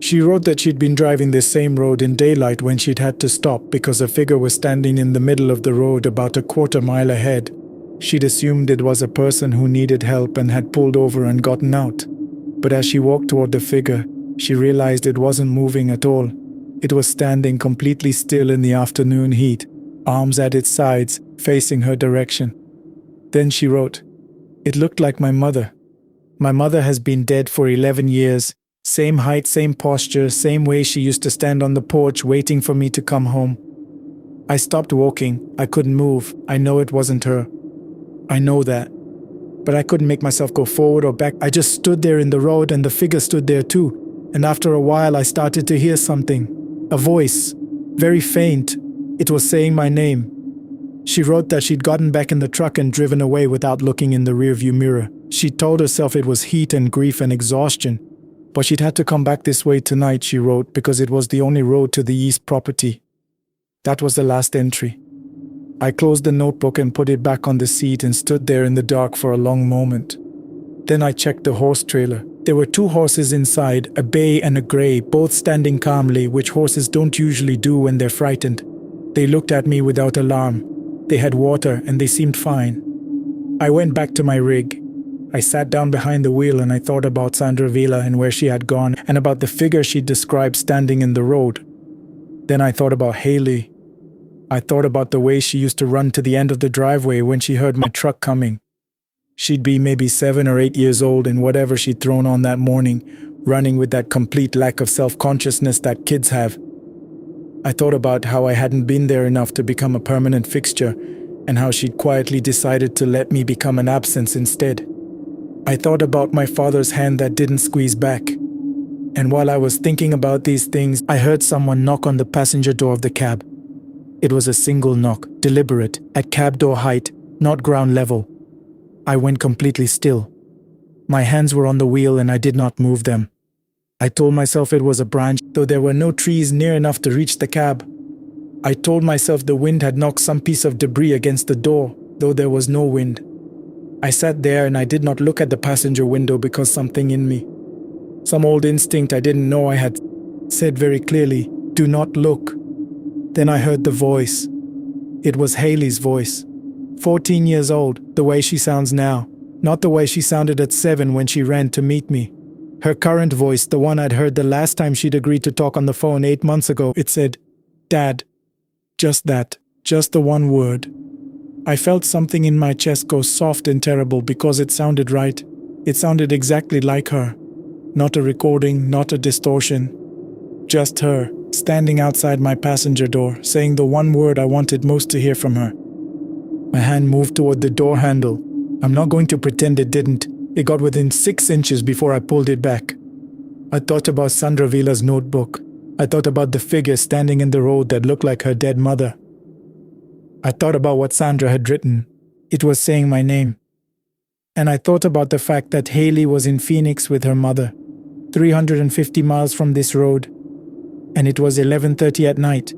She wrote that she'd been driving this same road in daylight when she'd had to stop because a figure was standing in the middle of the road about a quarter mile ahead. She'd assumed it was a person who needed help and had pulled over and gotten out. But as she walked toward the figure, she realized it wasn't moving at all. It was standing completely still in the afternoon heat, arms at its sides, facing her direction. Then she wrote, "It looked like my mother. My mother has been dead for 11 years. Same height, same posture, same way she used to stand on the porch waiting for me to come home. I stopped walking. I couldn't move. I know it wasn't her. I know that. But I couldn't make myself go forward or back. I just stood there in the road and the figure stood there too. And after a while I started to hear something. A voice. Very faint. It was saying my name." She wrote that she'd gotten back in the truck and driven away without looking in the rearview mirror. She told herself it was heat and grief and exhaustion. But she'd had to come back this way tonight, she wrote, because it was the only road to the east property. That was the last entry. I closed the notebook and put it back on the seat and stood there in the dark for a long moment. Then I checked the horse trailer. There were 2 horses inside, a bay and a grey, both standing calmly, which horses don't usually do when they're frightened. They looked at me without alarm. They had water and they seemed fine. I went back to my rig. I sat down behind the wheel and I thought about Sandra Vila and where she had gone and about the figure she described standing in the road. Then I thought about Haley. I thought about the way she used to run to the end of the driveway when she heard my truck coming. She'd be maybe 7 or 8 years old in whatever she'd thrown on that morning, running with that complete lack of self-consciousness that kids have. I thought about how I hadn't been there enough to become a permanent fixture, and how she'd quietly decided to let me become an absence instead. I thought about my father's hand that didn't squeeze back. And while I was thinking about these things, I heard someone knock on the passenger door of the cab. It was a single knock, deliberate, at cab door height, not ground level. I went completely still. My hands were on the wheel and I did not move them. I told myself it was a branch, though there were no trees near enough to reach the cab. I told myself the wind had knocked some piece of debris against the door, though there was no wind. I sat there and I did not look at the passenger window because something in me, some old instinct I didn't know I had, said very clearly, "Do not look." Then I heard the voice. It was Haley's voice. 14 years old, the way she sounds now, not the way she sounded at 7 when she ran to meet me. Her current voice, the one I'd heard the last time she'd agreed to talk on the phone 8 months ago, it said, "Dad." Just that, just the one word. I felt something in my chest go soft and terrible because it sounded right. It sounded exactly like her. Not a recording, not a distortion. Just her, standing outside my passenger door, saying the one word I wanted most to hear from her. My hand moved toward the door handle. I'm not going to pretend it didn't. It got within 6 inches before I pulled it back. I thought about Sandra Vila's notebook. I thought about the figure standing in the road that looked like her dead mother. I thought about what Sandra had written. It was saying my name. And I thought about the fact that Haley was in Phoenix with her mother, 350 miles from this road, and it was 11:30 at night.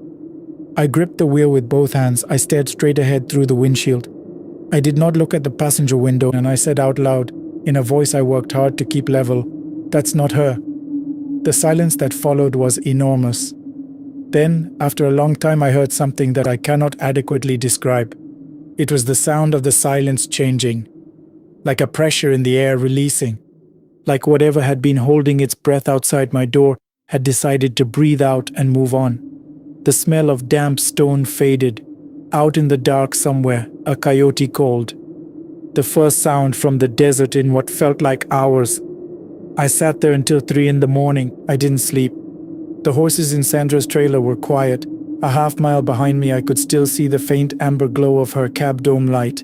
I gripped the wheel with both hands. I stared straight ahead through the windshield. I did not look at the passenger window, and I said out loud, in a voice I worked hard to keep level, "That's not her." The silence that followed was enormous. Then, after a long time, I heard something that I cannot adequately describe. It was the sound of the silence changing, like a pressure in the air releasing, like whatever had been holding its breath outside my door had decided to breathe out and move on. The smell of damp stone faded. Out in the dark somewhere, a coyote called. The first sound from the desert in what felt like hours. I sat there until 3 in the morning. I didn't sleep. The horses in Sandra's trailer were quiet. A half-mile behind me I could still see the faint amber glow of her cab dome light.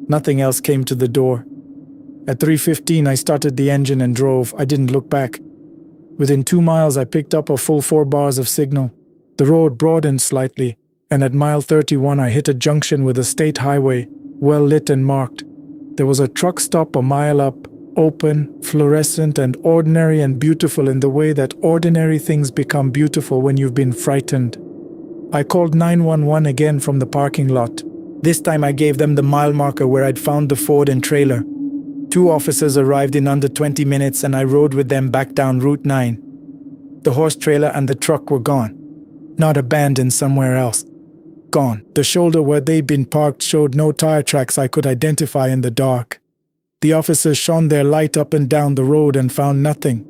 Nothing else came to the door. At 3:15 I started the engine and drove. I didn't look back. Within 2 miles I picked up a full 4 bars of signal. The road broadened slightly, and at mile 31 I hit a junction with a state highway, well lit and marked. There was a truck stop a mile up, open, fluorescent and ordinary and beautiful in the way that ordinary things become beautiful when you've been frightened. I called 911 again from the parking lot. This time I gave them the mile marker where I'd found the Ford and trailer. 2 officers arrived in under 20 minutes and I rode with them back down Route 9. The horse trailer and the truck were gone. Not abandoned somewhere else. Gone. The shoulder where they'd been parked showed no tire tracks I could identify in the dark. The officers shone their light up and down the road and found nothing.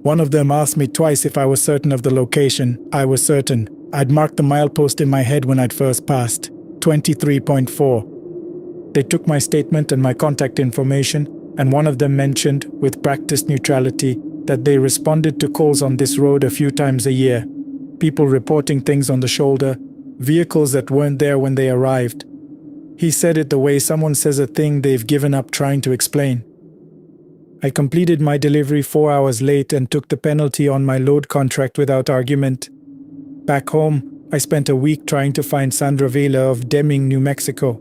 One of them asked me twice if I was certain of the location. I was certain. I'd marked the milepost in my head when I'd first passed. 23.4. They took my statement and my contact information, and one of them mentioned, with practiced neutrality, that they responded to calls on this road a few times a year. People reporting things on the shoulder, vehicles that weren't there when they arrived. He said it the way someone says a thing they've given up trying to explain. I completed my delivery 4 hours late and took the penalty on my load contract without argument. Back home, I spent a week trying to find Sandra Vila of Deming, New Mexico.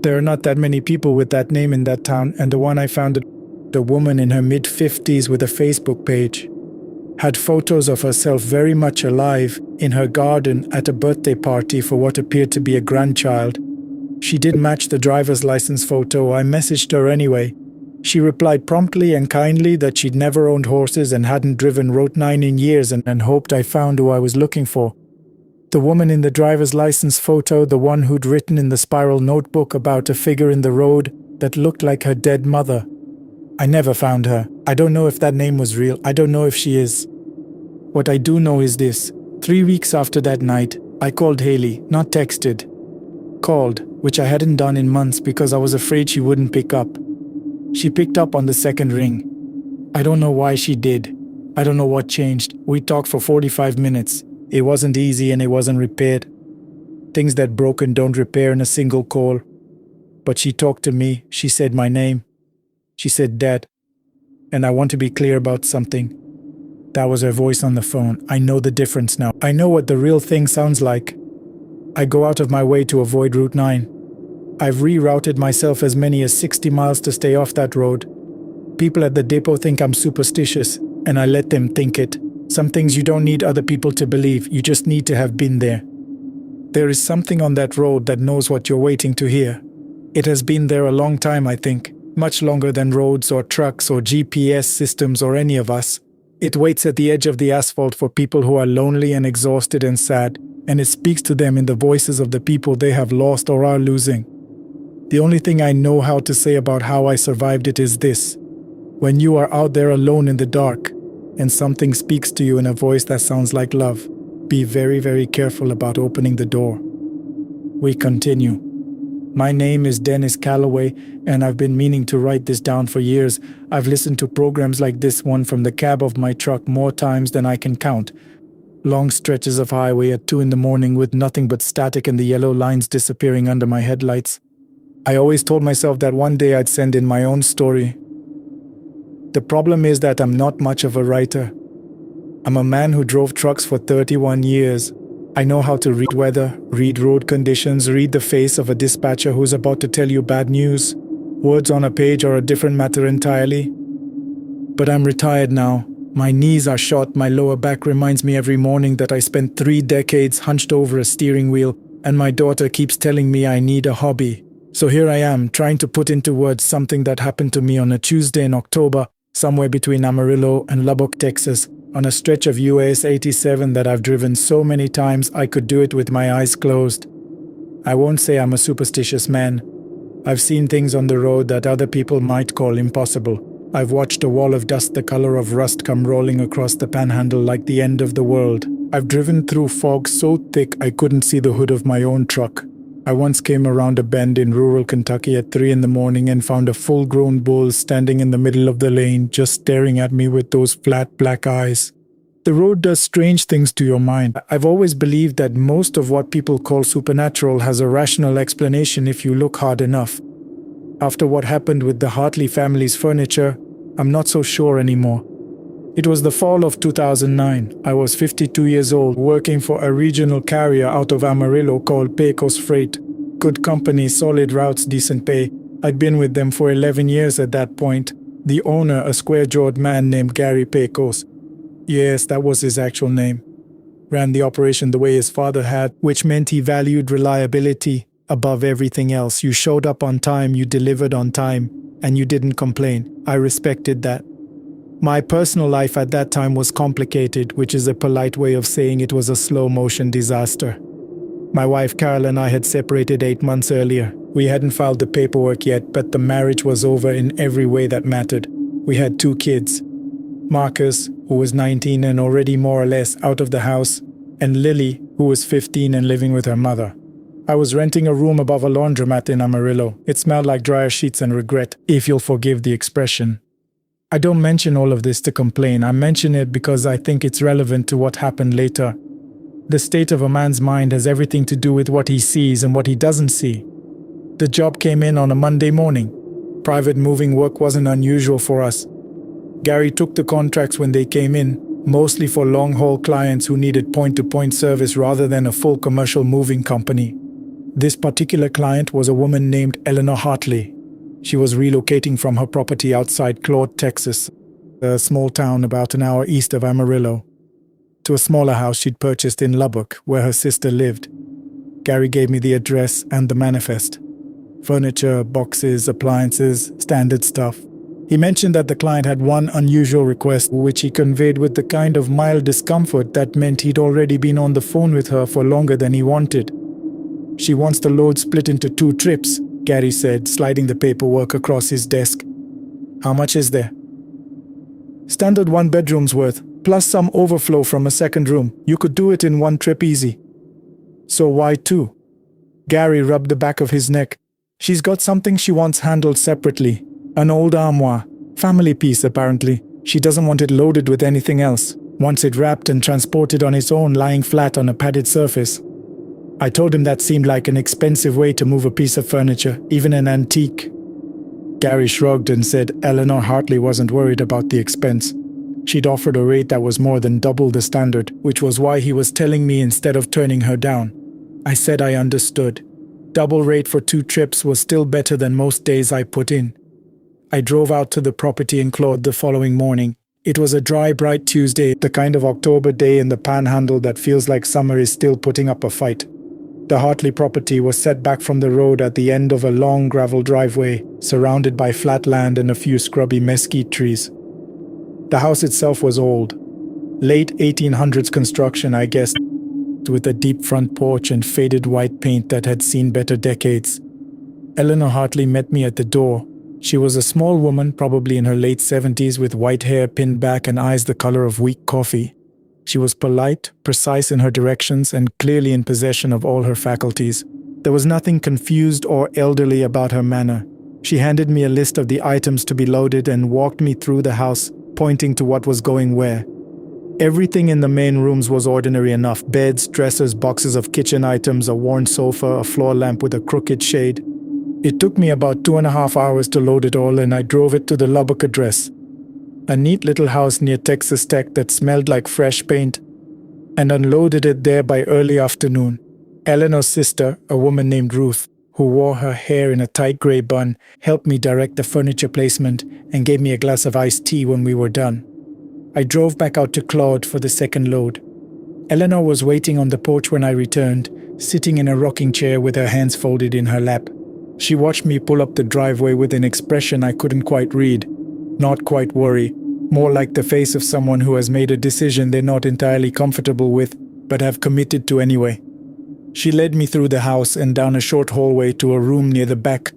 There are not that many people with that name in that town, and the one I found, the woman in her mid-50s with a Facebook page, had photos of herself very much alive in her garden at a birthday party for what appeared to be a grandchild. She did match the driver's license photo. I messaged her anyway. She replied promptly and kindly that she'd never owned horses and hadn't driven Route 9 in years and hoped I found who I was looking for. The woman in the driver's license photo, the one who'd written in the spiral notebook about a figure in the road that looked like her dead mother. I never found her. I don't know if that name was real. I don't know if she is. What I do know is this. 3 weeks after that night, I called Haley, not texted. Called, which I hadn't done in months because I was afraid she wouldn't pick up. She picked up on the second ring. I don't know why she did. I don't know what changed. We talked for 45 minutes. It wasn't easy and it wasn't repaired. Things that broken don't repair in a single call. But she talked to me. She said my name. She said Dad. And I want to be clear about something. That was her voice on the phone. I know the difference now. I know what the real thing sounds like. I go out of my way to avoid Route 9. I've rerouted myself as many as 60 miles to stay off that road. People at the depot think I'm superstitious, and I let them think it. Some things you don't need other people to believe, you just need to have been there. There is something on that road that knows what you're waiting to hear. It has been there a long time, I think, much longer than roads or trucks or GPS systems or any of us. It waits at the edge of the asphalt for people who are lonely and exhausted and sad, and it speaks to them in the voices of the people they have lost or are losing. The only thing I know how to say about how I survived it is this. When you are out there alone in the dark, and something speaks to you in a voice that sounds like love, be very, very careful about opening the door. We continue. My name is Dennis Calloway, and I've been meaning to write this down for years. I've listened to programs like this one from the cab of my truck more times than I can count. Long stretches of highway at 2 a.m. with nothing but static and the yellow lines disappearing under my headlights. I always told myself that one day I'd send in my own story. The problem is that I'm not much of a writer. I'm a man who drove trucks for 31 years. I know how to read weather, read road conditions, read the face of a dispatcher who's about to tell you bad news. Words on a page are a different matter entirely. But I'm retired now. My knees are shot, my lower back reminds me every morning that I spent 3 decades hunched over a steering wheel, and my daughter keeps telling me I need a hobby. So here I am, trying to put into words something that happened to me on a Tuesday in October, somewhere between Amarillo and Lubbock, Texas, on a stretch of US 87 that I've driven so many times I could do it with my eyes closed. I won't say I'm a superstitious man. I've seen things on the road that other people might call impossible. I've watched a wall of dust the color of rust come rolling across the panhandle like the end of the world. I've driven through fog so thick I couldn't see the hood of my own truck. I once came around a bend in rural Kentucky at 3 a.m. and found a full-grown bull standing in the middle of the lane, just staring at me with those flat black eyes. The road does strange things to your mind. I've always believed that most of what people call supernatural has a rational explanation if you look hard enough. After what happened with the Hartley family's furniture, I'm not so sure anymore. It was the fall of 2009. I was 52 years old, working for a regional carrier out of Amarillo called Pecos Freight. Good company, solid routes, decent pay. I'd been with them for 11 years at that point. The owner, a square-jawed man named Gary Pecos. Yes, that was his actual name. Ran the operation the way his father had, which meant he valued reliability above everything else. You showed up on time, you delivered on time, and you didn't complain. I respected that. My personal life at that time was complicated, which is a polite way of saying it was a slow-motion disaster. My wife Carol and I had separated 8 months earlier. We hadn't filed the paperwork yet, but the marriage was over in every way that mattered. We had 2 kids. Marcus, who was 19 and already more or less out of the house, and Lily, who was 15 and living with her mother. I was renting a room above a laundromat in Amarillo. It smelled like dryer sheets and regret, if you'll forgive the expression. I don't mention all of this to complain. I mention it because I think it's relevant to what happened later. The state of a man's mind has everything to do with what he sees and what he doesn't see. The job came in on a Monday morning. Private moving work wasn't unusual for us. Gary took the contracts when they came in, mostly for long-haul clients who needed point-to-point service rather than a full commercial moving company. This particular client was a woman named Eleanor Hartley. She was relocating from her property outside Claude, Texas, a small town about an hour east of Amarillo, to a smaller house she'd purchased in Lubbock, where her sister lived. Gary gave me the address and the manifest. Furniture, boxes, appliances, standard stuff. He mentioned that the client had one unusual request, which he conveyed with the kind of mild discomfort that meant he'd already been on the phone with her for longer than he wanted. She wants the load split into 2 trips, Gary said, sliding the paperwork across his desk. How much is there? Standard 1 bedroom's worth, plus some overflow from a second room. You could do it in 1 trip easy. So why 2? Gary rubbed the back of his neck. She's got something she wants handled separately. An old armoire. Family piece, apparently. She doesn't want it loaded with anything else. Wants it wrapped and transported on its own, lying flat on a padded surface. I told him that seemed like an expensive way to move a piece of furniture, even an antique. Gary shrugged and said Eleanor Hartley wasn't worried about the expense. She'd offered a rate that was more than double the standard, which was why he was telling me instead of turning her down. I said I understood. Double rate for 2 trips was still better than most days I put in. I drove out to the property in Claude the following morning. It was a dry, bright Tuesday, the kind of October day in the Panhandle that feels like summer is still putting up a fight. The Hartley property was set back from the road at the end of a long gravel driveway, surrounded by flat land and a few scrubby mesquite trees. The house itself was old. Late 1800s construction, I guess, with a deep front porch and faded white paint that had seen better decades. Eleanor Hartley met me at the door. She was a small woman, probably in her late 70s, with white hair pinned back and eyes the color of weak coffee. She was polite, precise in her directions, and clearly in possession of all her faculties. There was nothing confused or elderly about her manner. She handed me a list of the items to be loaded and walked me through the house, pointing to what was going where. Everything in the main rooms was ordinary enough: beds, dressers, boxes of kitchen items, a worn sofa, a floor lamp with a crooked shade. It took me about 2.5 hours to load it all, and I drove it to the Lubbock address. A neat little house near Texas Tech that smelled like fresh paint, and unloaded it there by early afternoon. Eleanor's sister, a woman named Ruth, who wore her hair in a tight gray bun, helped me direct the furniture placement and gave me a glass of iced tea when we were done. I drove back out to Claude for the second load. Eleanor was waiting on the porch when I returned, sitting in a rocking chair with her hands folded in her lap. She watched me pull up the driveway with an expression I couldn't quite read. Not quite worry, more like the face of someone who has made a decision they're not entirely comfortable with, but have committed to anyway. She led me through the house and down a short hallway to a room near the back,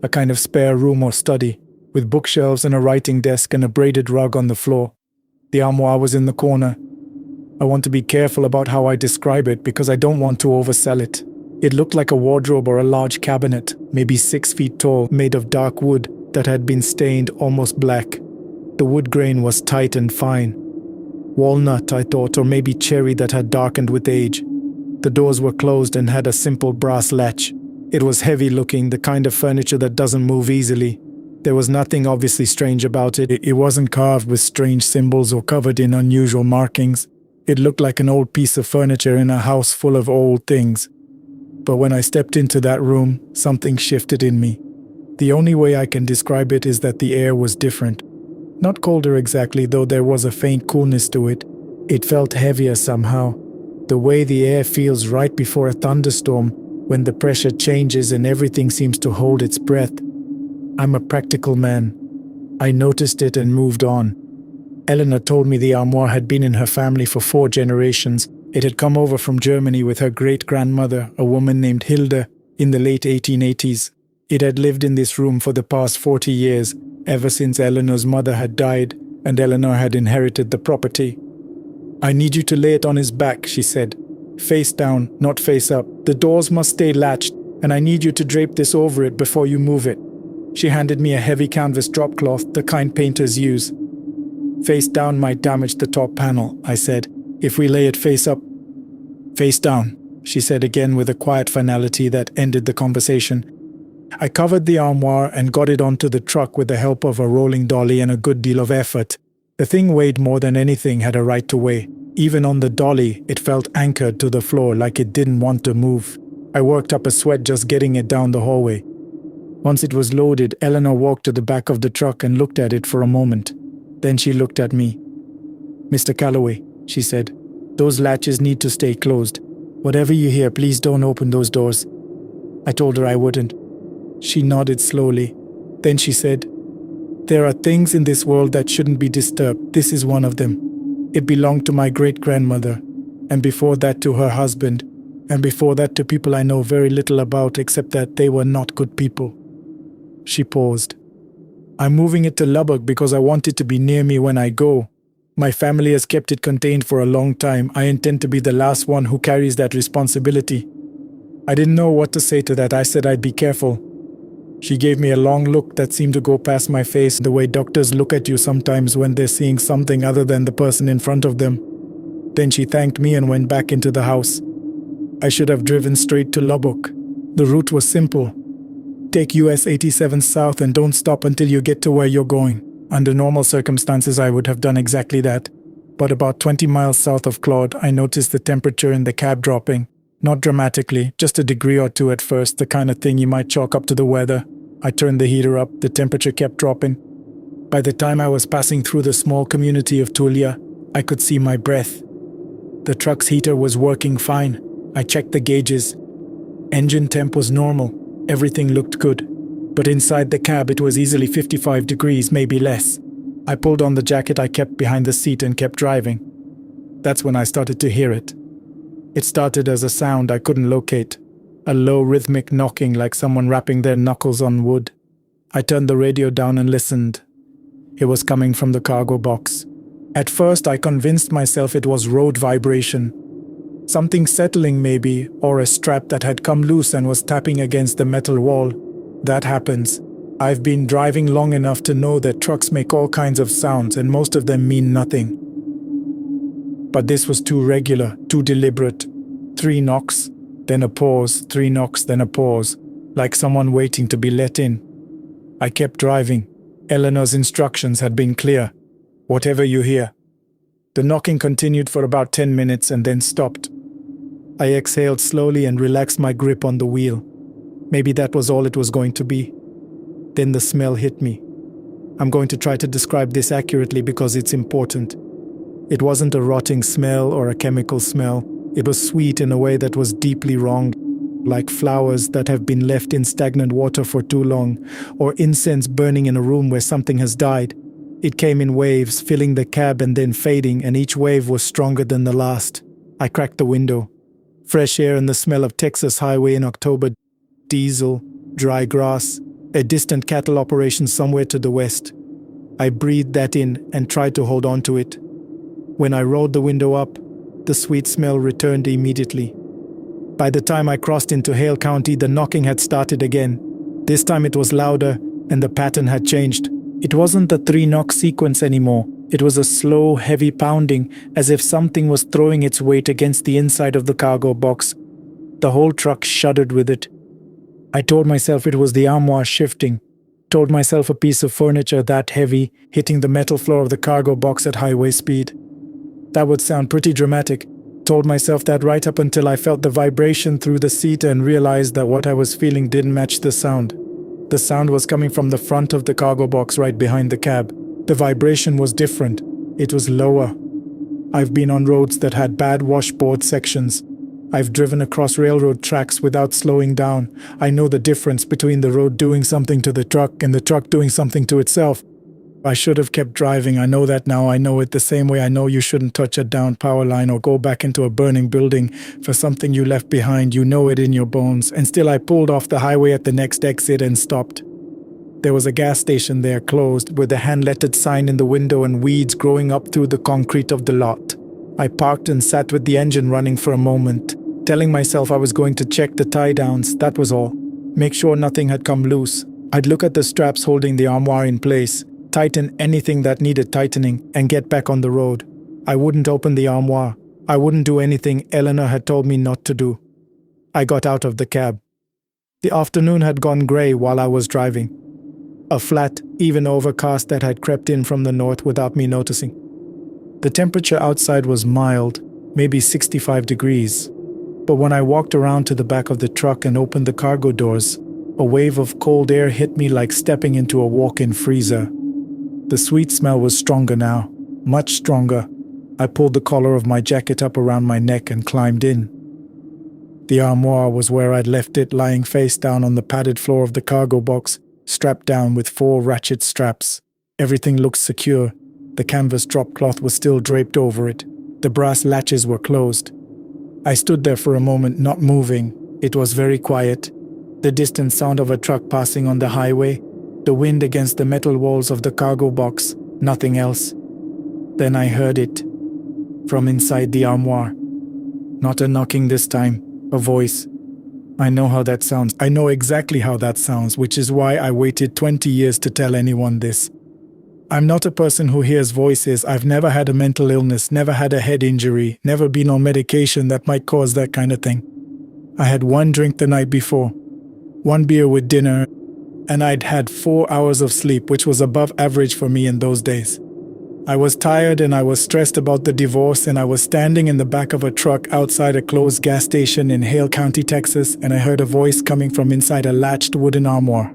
a kind of spare room or study, with bookshelves and a writing desk and a braided rug on the floor. The armoire was in the corner. I want to be careful about how I describe it because I don't want to oversell it. It looked like a wardrobe or a large cabinet, maybe 6 feet tall, made of dark wood that had been stained almost black. The wood grain was tight and fine. Walnut, I thought, or maybe cherry that had darkened with age. The doors were closed and had a simple brass latch. It was heavy-looking, the kind of furniture that doesn't move easily. There was nothing obviously strange about it. It wasn't carved with strange symbols or covered in unusual markings. It looked like an old piece of furniture in a house full of old things. But when I stepped into that room, something shifted in me. The only way I can describe it is that the air was different. Not colder exactly, though there was a faint coolness to it. It felt heavier somehow. The way the air feels right before a thunderstorm, when the pressure changes and everything seems to hold its breath. I'm a practical man. I noticed it and moved on. Eleanor told me the armoire had been in her family for 4 generations. It had come over from Germany with her great-grandmother, a woman named Hilda, in the late 1880s. It had lived in this room for the past 40 years, ever since Eleanor's mother had died and Eleanor had inherited the property. "I need you to lay it on his back," she said. "Face down, not face up. The doors must stay latched, and I need you to drape this over it before you move it." She handed me a heavy canvas drop cloth, the kind painters use. "Face down might damage the top panel," I said. "If we lay it face up..." "Face down," she said again with a quiet finality that ended the conversation. I covered the armoire and got it onto the truck with the help of a rolling dolly and a good deal of effort. The thing weighed more than anything had a right to weigh. Even on the dolly, it felt anchored to the floor like it didn't want to move. I worked up a sweat just getting it down the hallway. Once it was loaded, Eleanor walked to the back of the truck and looked at it for a moment. Then she looked at me. "Mr. Calloway," she said, "those latches need to stay closed. Whatever you hear, please don't open those doors." I told her I wouldn't. She nodded slowly. Then she said, "There are things in this world that shouldn't be disturbed. This is one of them. It belonged to my great-grandmother, and before that to her husband, and before that to people I know very little about except that they were not good people." She paused. "I'm moving it to Lubbock because I want it to be near me when I go. My family has kept it contained for a long time. I intend to be the last one who carries that responsibility." I didn't know what to say to that. I said I'd be careful. She gave me a long look that seemed to go past my face, the way doctors look at you sometimes when they're seeing something other than the person in front of them. Then she thanked me and went back into the house. I should have driven straight to Lubbock. The route was simple. Take US 87 south and don't stop until you get to where you're going. Under normal circumstances, I would have done exactly that. But about 20 miles south of Claude, I noticed the temperature in the cab dropping. Not dramatically, just a degree or two at first, the kind of thing you might chalk up to the weather. I turned the heater up, the temperature kept dropping. By the time I was passing through the small community of Tulia, I could see my breath. The truck's heater was working fine. I checked the gauges. Engine temp was normal. Everything looked good. But inside the cab it was easily 55 degrees, maybe less. I pulled on the jacket I kept behind the seat and kept driving. That's when I started to hear it. It started as a sound I couldn't locate. A low rhythmic knocking like someone rapping their knuckles on wood. I turned the radio down and listened. It was coming from the cargo box. At first I convinced myself it was road vibration. Something settling maybe, or a strap that had come loose and was tapping against the metal wall. That happens. I've been driving long enough to know that trucks make all kinds of sounds and most of them mean nothing. But this was too regular, too deliberate. 3 knocks, then a pause, 3 knocks, then a pause, like someone waiting to be let in. I kept driving. Eleanor's instructions had been clear. Whatever you hear. The knocking continued for about 10 minutes and then stopped. I exhaled slowly and relaxed my grip on the wheel. Maybe that was all it was going to be. Then the smell hit me. I'm going to try to describe this accurately because it's important. It wasn't a rotting smell or a chemical smell. It was sweet in a way that was deeply wrong, like flowers that have been left in stagnant water for too long, or incense burning in a room where something has died. It came in waves, filling the cab and then fading, and each wave was stronger than the last. I cracked the window. Fresh air and the smell of Texas highway in October, diesel, dry grass, a distant cattle operation somewhere to the west. I breathed that in and tried to hold on to it. When I rolled the window up, the sweet smell returned immediately. By the time I crossed into Hale County, the knocking had started again. This time it was louder, and the pattern had changed. It wasn't a 3-knock sequence anymore. It was a slow, heavy pounding, as if something was throwing its weight against the inside of the cargo box. The whole truck shuddered with it. I told myself it was the armoire shifting. Told myself a piece of furniture that heavy, hitting the metal floor of the cargo box at highway speed. That would sound pretty dramatic. Told myself that right up until I felt the vibration through the seat and realized that what I was feeling didn't match the sound. The sound was coming from the front of the cargo box right behind the cab. The vibration was different. It was lower. I've been on roads that had bad washboard sections. I've driven across railroad tracks without slowing down. I know the difference between the road doing something to the truck and the truck doing something to itself. I should have kept driving. I know that now. I know it the same way I know you shouldn't touch a downed power line or go back into a burning building for something you left behind. You know it in your bones. And still I pulled off the highway at the next exit and stopped. There was a gas station there closed with a hand-lettered sign in the window and weeds growing up through the concrete of the lot. I parked and sat with the engine running for a moment, telling myself I was going to check the tie-downs, that was all. Make sure nothing had come loose. I'd look at the straps holding the armoire in place, tighten anything that needed tightening, and get back on the road. I wouldn't open the armoire. I wouldn't do anything Eleanor had told me not to do. I got out of the cab. The afternoon had gone grey while I was driving. A flat, even overcast that had crept in from the north without me noticing. The temperature outside was mild, maybe 65 degrees. But when I walked around to the back of the truck and opened the cargo doors, a wave of cold air hit me like stepping into a walk-in freezer. The sweet smell was stronger now, much stronger. I pulled the collar of my jacket up around my neck and climbed in. The armoire was where I'd left it, lying face down on the padded floor of the cargo box, strapped down with 4 ratchet straps. Everything looked secure. The canvas drop cloth was still draped over it. The brass latches were closed. I stood there for a moment, not moving. It was very quiet. The distant sound of a truck passing on the highway, the wind against the metal walls of the cargo box, nothing else. Then I heard it, from inside the armoire. Not a knocking this time, a voice. I know how that sounds. I know exactly how that sounds, which is why I waited 20 years to tell anyone this. I'm not a person who hears voices. I've never had a mental illness, never had a head injury, never been on medication that might cause that kind of thing. I had 1 drink the night before, 1 beer with dinner, and I'd had 4 hours of sleep, which was above average for me in those days. I was tired and I was stressed about the divorce, and I was standing in the back of a truck outside a closed gas station in Hale County, Texas, and I heard a voice coming from inside a latched wooden armoire.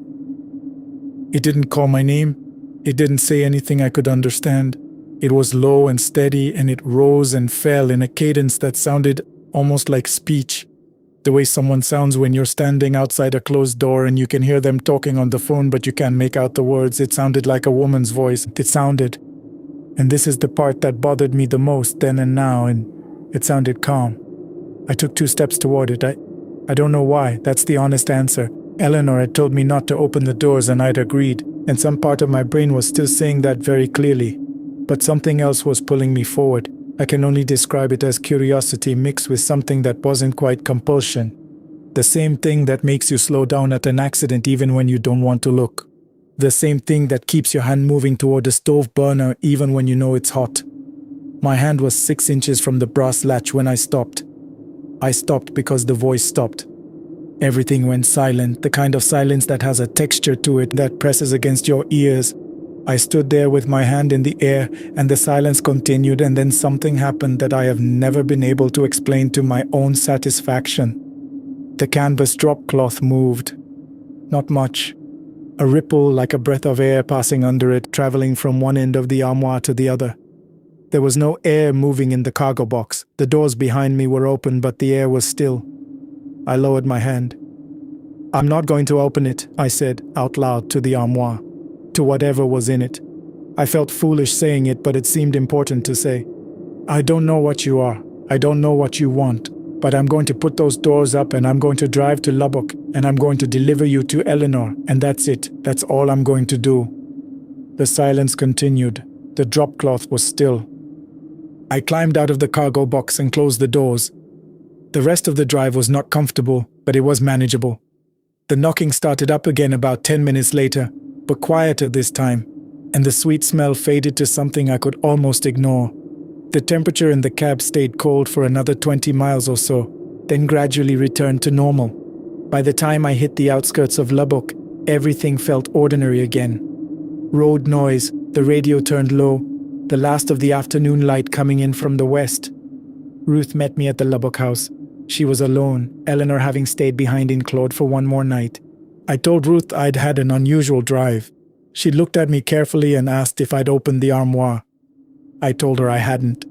It didn't call my name. It didn't say anything I could understand. It was low and steady, and it rose and fell in a cadence that sounded almost like speech. The way someone sounds when you're standing outside a closed door and you can hear them talking on the phone but you can't make out the words. It sounded like a woman's voice. It sounded. And this is the part that bothered me the most then and now, and it sounded calm. I took 2 steps toward it. I don't know why. That's the honest answer. Eleanor had told me not to open the doors and I'd agreed, and some part of my brain was still saying that very clearly. But something else was pulling me forward. I can only describe it as curiosity mixed with something that wasn't quite compulsion. The same thing that makes you slow down at an accident even when you don't want to look. The same thing that keeps your hand moving toward a stove burner even when you know it's hot. My hand was 6 inches from the brass latch when I stopped. I stopped because the voice stopped. Everything went silent, the kind of silence that has a texture to it that presses against your ears. I stood there with my hand in the air, and the silence continued, and then something happened that I have never been able to explain to my own satisfaction. The canvas drop cloth moved. Not much. A ripple like a breath of air passing under it, traveling from one end of the armoire to the other. There was no air moving in the cargo box. The doors behind me were open, but the air was still. I lowered my hand. "I'm not going to open it," I said out loud to the armoire, to whatever was in it. I felt foolish saying it, but it seemed important to say. "I don't know what you are. I don't know what you want. But I'm going to put those doors up and I'm going to drive to Lubbock and I'm going to deliver you to Eleanor, and that's it. That's all I'm going to do." The silence continued. The drop cloth was still. I climbed out of the cargo box and closed the doors. The rest of the drive was not comfortable, but it was manageable. The knocking started up again about 10 minutes later, but quieter this time, and the sweet smell faded to something I could almost ignore. The temperature in the cab stayed cold for another 20 miles or so, then gradually returned to normal. By the time I hit the outskirts of Lubbock, everything felt ordinary again. Road noise, the radio turned low, the last of the afternoon light coming in from the west. Ruth met me at the Lubbock house. She was alone, Eleanor having stayed behind in Claude for one more night. I told Ruth I'd had an unusual drive. She looked at me carefully and asked if I'd opened the armoire. I told her I hadn't.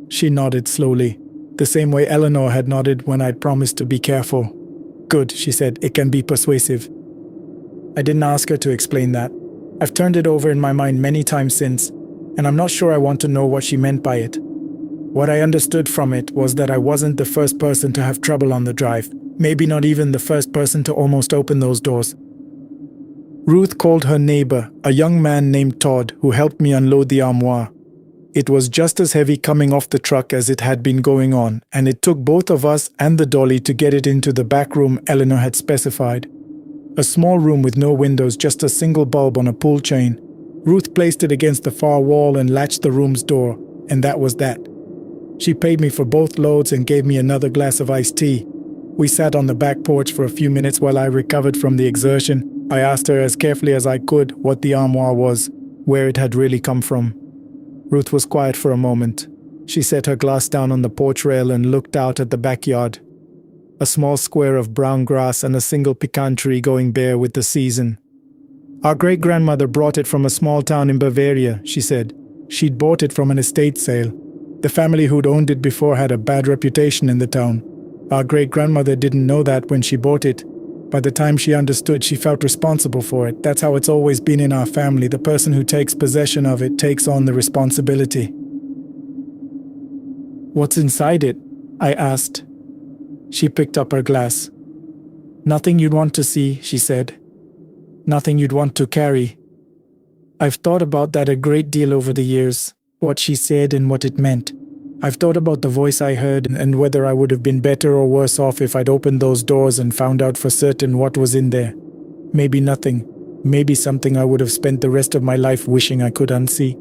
She nodded slowly, the same way Eleanor had nodded when I'd promised to be careful. "Good," she said, "it can be persuasive." I didn't ask her to explain that. I've turned it over in my mind many times since, and I'm not sure I want to know what she meant by it. What I understood from it was that I wasn't the first person to have trouble on the drive, maybe not even the first person to almost open those doors. Ruth called her neighbor, a young man named Todd, who helped me unload the armoire. It was just as heavy coming off the truck as it had been going on, and it took both of us and the dolly to get it into the back room Eleanor had specified. A small room with no windows, just a single bulb on a pull chain. Ruth placed it against the far wall and latched the room's door, and that was that. She paid me for both loads and gave me another glass of iced tea. We sat on the back porch for a few minutes while I recovered from the exertion. I asked her as carefully as I could what the armoire was, where it had really come from. Ruth was quiet for a moment. She set her glass down on the porch rail and looked out at the backyard. A small square of brown grass and a single pecan tree going bare with the season. "Our great-grandmother brought it from a small town in Bavaria," she said. "She'd bought it from an estate sale. The family who'd owned it before had a bad reputation in the town. Our great-grandmother didn't know that when she bought it. By the time she understood, she felt responsible for it. That's how it's always been in our family. The person who takes possession of it takes on the responsibility." "What's inside it?" I asked. She picked up her glass. "Nothing you'd want to see," she said. "Nothing you'd want to carry." I've thought about that a great deal over the years. What she said and what it meant. I've thought about the voice I heard and whether I would have been better or worse off if I'd opened those doors and found out for certain what was in there. Maybe nothing. Maybe something I would have spent the rest of my life wishing I could unsee.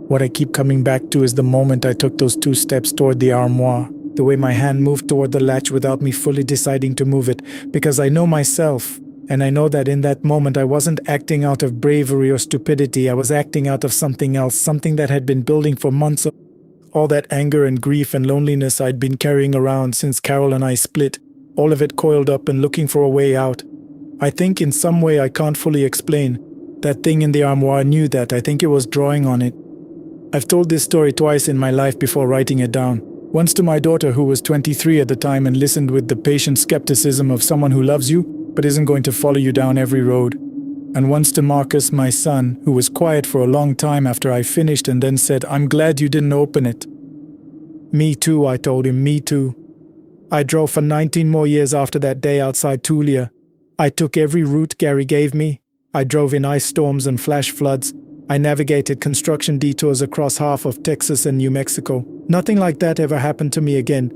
What I keep coming back to is the moment I took those 2 steps toward the armoire, the way my hand moved toward the latch without me fully deciding to move it, because I know myself. And I know that in that moment I wasn't acting out of bravery or stupidity. I was acting out of something else, something that had been building for months. All that anger and grief and loneliness I'd been carrying around since Carol and I split, all of it coiled up and looking for a way out. I think in some way I can't fully explain. That thing in the armoire knew that. I think it was drawing on it. I've told this story twice in my life before writing it down. Once to my daughter, who was 23 at the time and listened with the patient skepticism of someone who loves you but isn't going to follow you down every road. And once to Marcus, my son, who was quiet for a long time after I finished and then said, "I'm glad you didn't open it." "Me too," I told him, "me too." I drove for 19 more years after that day outside Tulia. I took every route Gary gave me. I drove in ice storms and flash floods. I navigated construction detours across half of Texas and New Mexico. Nothing like that ever happened to me again.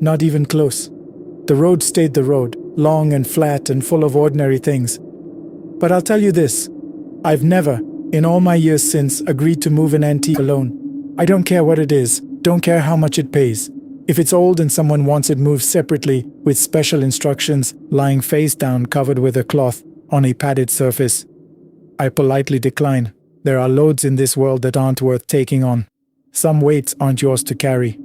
Not even close. The road stayed the road, long and flat and full of ordinary things. But I'll tell you this, I've never, in all my years since, agreed to move an antique alone. I don't care what it is, don't care how much it pays. If it's old and someone wants it moved separately, with special instructions, lying face down covered with a cloth, on a padded surface, I politely decline. There are loads in this world that aren't worth taking on. Some weights aren't yours to carry.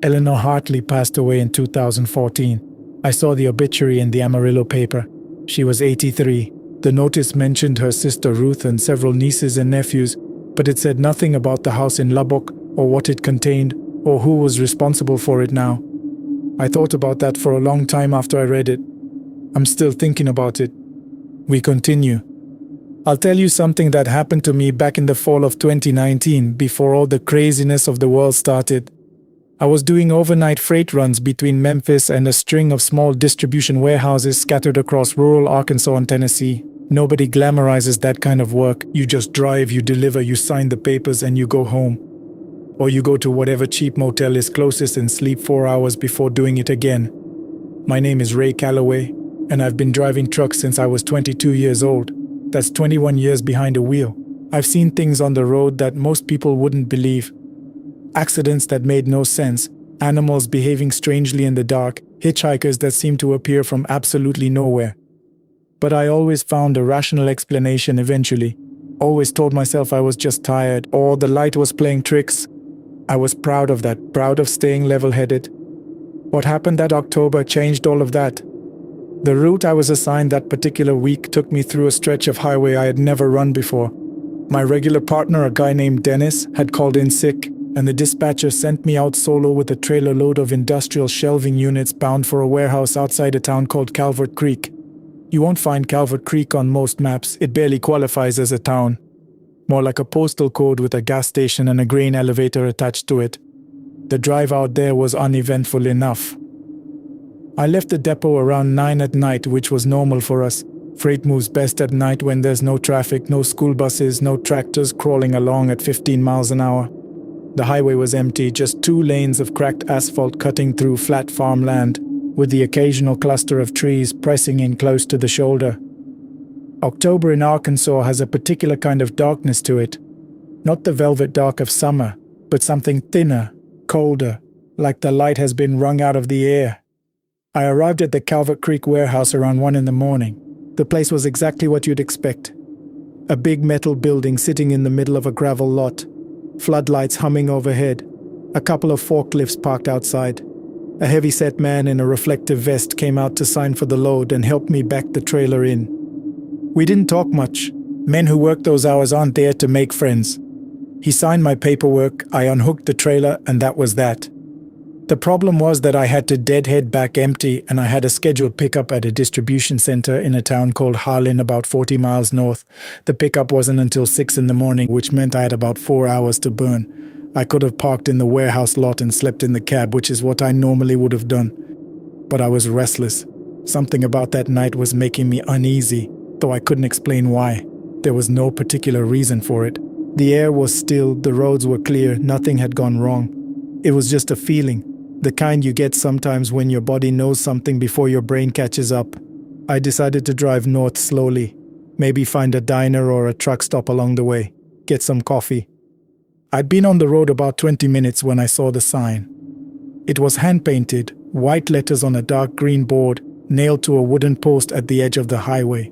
Eleanor Hartley passed away in 2014. I saw the obituary in the Amarillo paper. She was 83. The notice mentioned her sister Ruth and several nieces and nephews, but it said nothing about the house in Lubbock or what it contained or who was responsible for it now. I thought about that for a long time after I read it. I'm still thinking about it. We continue. I'll tell you something that happened to me back in the fall of 2019, before all the craziness of the world started. I was doing overnight freight runs between Memphis and a string of small distribution warehouses scattered across rural Arkansas and Tennessee. Nobody glamorizes that kind of work. You just drive, you deliver, you sign the papers, and you go home. Or you go to whatever cheap motel is closest and sleep 4 hours before doing it again. My name is Ray Calloway, and I've been driving trucks since I was 22 years old. That's 21 years behind a wheel. I've seen things on the road that most people wouldn't believe. Accidents that made no sense, animals behaving strangely in the dark, hitchhikers that seemed to appear from absolutely nowhere. But I always found a rational explanation eventually. Always told myself I was just tired, or the light was playing tricks. I was proud of that, proud of staying level-headed. What happened that October changed all of that. The route I was assigned that particular week took me through a stretch of highway I had never run before. My regular partner, a guy named Dennis, had called in sick, and the dispatcher sent me out solo with a trailer load of industrial shelving units bound for a warehouse outside a town called Calvert Creek. You won't find Calvert Creek on most maps. It barely qualifies as a town. More like a postal code with a gas station and a grain elevator attached to it. The drive out there was uneventful enough. I left the depot around 9 at night, which was normal for us. Freight moves best at night when there's no traffic, no school buses, no tractors crawling along at 15 miles an hour. The highway was empty, just 2 lanes of cracked asphalt cutting through flat farmland, with the occasional cluster of trees pressing in close to the shoulder. October in Arkansas has a particular kind of darkness to it. Not the velvet dark of summer, but something thinner, colder, like the light has been wrung out of the air. I arrived at the Calvert Creek warehouse around 1 in the morning. The place was exactly what you'd expect. A big metal building sitting in the middle of a gravel lot. Floodlights humming overhead. A couple of forklifts parked outside. A heavy-set man in a reflective vest came out to sign for the load and helped me back the trailer in. We didn't talk much. Men who work those hours aren't there to make friends. He signed my paperwork, I unhooked the trailer, and that was that. The problem was that I had to deadhead back empty, and I had a scheduled pickup at a distribution center in a town called Harlan, about 40 miles north. The pickup wasn't until 6 in the morning, which meant I had about 4 hours to burn. I could have parked in the warehouse lot and slept in the cab, which is what I normally would have done. But I was restless. Something about that night was making me uneasy, though I couldn't explain why. There was no particular reason for it. The air was still, the roads were clear, nothing had gone wrong. It was just a feeling. The kind you get sometimes when your body knows something before your brain catches up. I decided to drive north slowly. Maybe find a diner or a truck stop along the way. Get some coffee. I'd been on the road about 20 minutes when I saw the sign. It was hand-painted, white letters on a dark green board, nailed to a wooden post at the edge of the highway.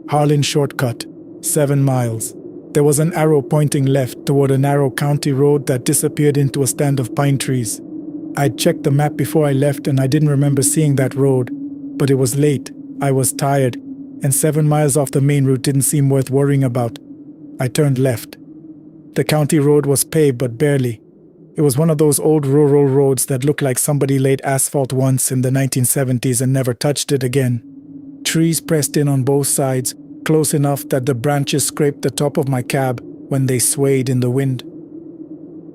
Harlan shortcut, 7 miles. There was an arrow pointing left toward a narrow county road that disappeared into a stand of pine trees. I'd checked the map before I left and I didn't remember seeing that road, but it was late, I was tired, and 7 miles off the main route didn't seem worth worrying about. I turned left. The county road was paved but barely. It was one of those old rural roads that looked like somebody laid asphalt once in the 1970s and never touched it again. Trees pressed in on both sides, close enough that the branches scraped the top of my cab when they swayed in the wind.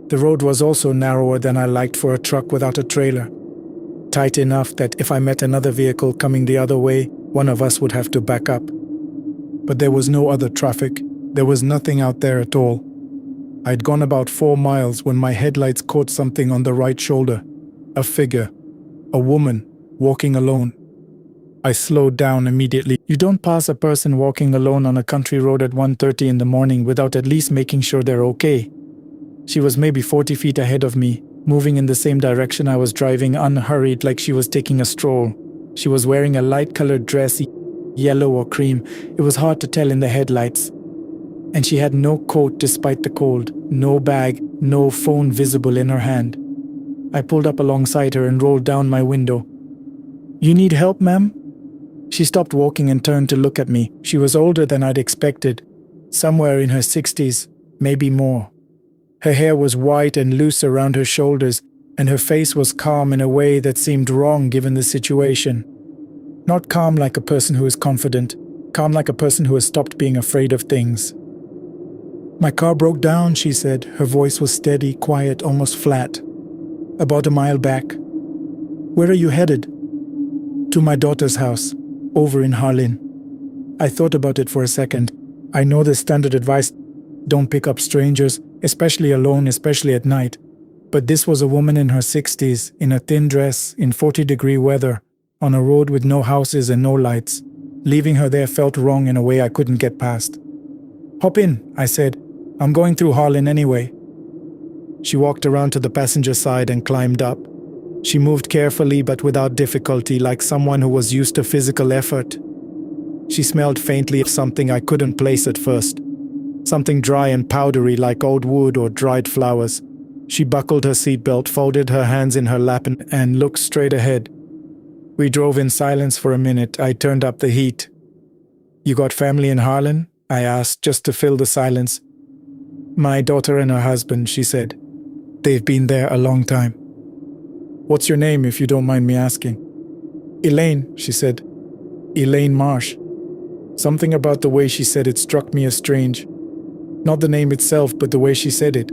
The road was also narrower than I liked for a truck without a trailer. Tight enough that if I met another vehicle coming the other way, one of us would have to back up. But there was no other traffic. There was nothing out there at all. I'd gone about 4 miles when my headlights caught something on the right shoulder. A figure. A woman, walking alone. I slowed down immediately. You don't pass a person walking alone on a country road at 1:30 in the morning without at least making sure they're okay. She was maybe 40 feet ahead of me, moving in the same direction I was driving, unhurried, like she was taking a stroll. She was wearing a light-colored dress, yellow or cream. It was hard to tell in the headlights. And she had no coat despite the cold, no bag, no phone visible in her hand. I pulled up alongside her and rolled down my window. "You need help, ma'am?" She stopped walking and turned to look at me. She was older than I'd expected, somewhere in her 60s, maybe more. Her hair was white and loose around her shoulders, and her face was calm in a way that seemed wrong given the situation. Not calm like a person who is confident, calm like a person who has stopped being afraid of things. "My car broke down," she said. Her voice was steady, quiet, almost flat. "About a mile back." "Where are you headed?" "To my daughter's house, over in Harlin." I thought about it for a second. I know the standard advice, don't pick up strangers, especially alone, especially at night. But this was a woman in her 60s, in a thin dress, in 40-degree weather, on a road with no houses and no lights. Leaving her there felt wrong in a way I couldn't get past. "Hop in," I said. "I'm going through Harlin anyway." She walked around to the passenger side and climbed up. She moved carefully but without difficulty, like someone who was used to physical effort. She smelled faintly of something I couldn't place at first. Something dry and powdery like old wood or dried flowers. She buckled her seatbelt, folded her hands in her lap and looked straight ahead. We drove in silence for a minute. I turned up the heat. "You got family in Harlin?" I asked, just to fill the silence. "My daughter and her husband," she said. "They've been there a long time." "What's your name, if you don't mind me asking?" "Elaine," she said. "Elaine Marsh." Something about the way she said it struck me as strange. Not the name itself, but the way she said it.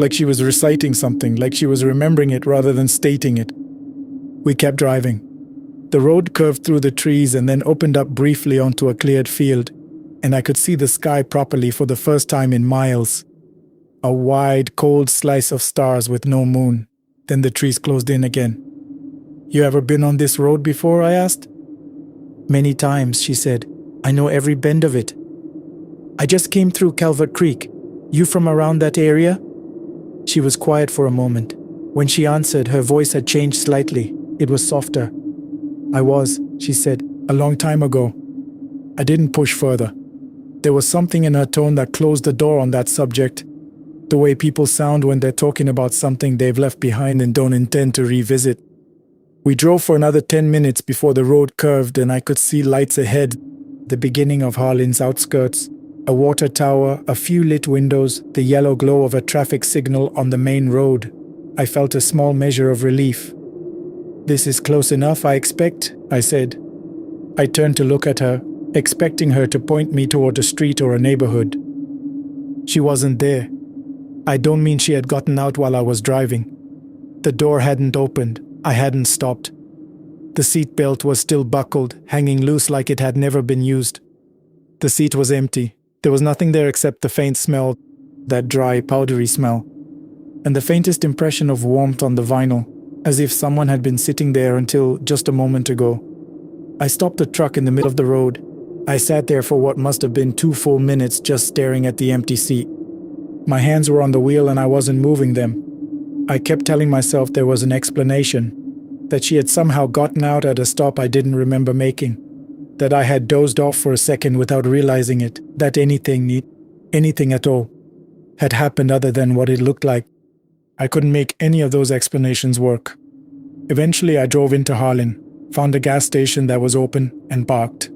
Like she was reciting something, like she was remembering it rather than stating it. We kept driving. The road curved through the trees and then opened up briefly onto a cleared field, and I could see the sky properly for the first time in miles. A wide, cold slice of stars with no moon. Then the trees closed in again. "You ever been on this road before?" I asked. "Many times," she said. "I know every bend of it. I just came through Calvert Creek. You from around that area?" She was quiet for a moment. When she answered, her voice had changed slightly. It was softer. "I was," she said, "a long time ago." I didn't push further. There was something in her tone that closed the door on that subject. The way people sound when they're talking about something they've left behind and don't intend to revisit. We drove for another 10 minutes before the road curved and I could see lights ahead, the beginning of Harlin's outskirts. A water tower, a few lit windows, the yellow glow of a traffic signal on the main road. I felt a small measure of relief. "This is close enough, I expect," I said. I turned to look at her, expecting her to point me toward a street or a neighborhood. She wasn't there. I don't mean she had gotten out while I was driving. The door hadn't opened. I hadn't stopped. The seat belt was still buckled, hanging loose like it had never been used. The seat was empty. There was nothing there except the faint smell, that dry, powdery smell, and the faintest impression of warmth on the vinyl, as if someone had been sitting there until just a moment ago. I stopped the truck in the middle of the road. I sat there for what must have been 2 full minutes just staring at the empty seat. My hands were on the wheel and I wasn't moving them. I kept telling myself there was an explanation, that she had somehow gotten out at a stop I didn't remember making, that I had dozed off for a second without realizing it, that anything at all, had happened other than what it looked like. I couldn't make any of those explanations work. Eventually I drove into Harlin, found a gas station that was open, and parked.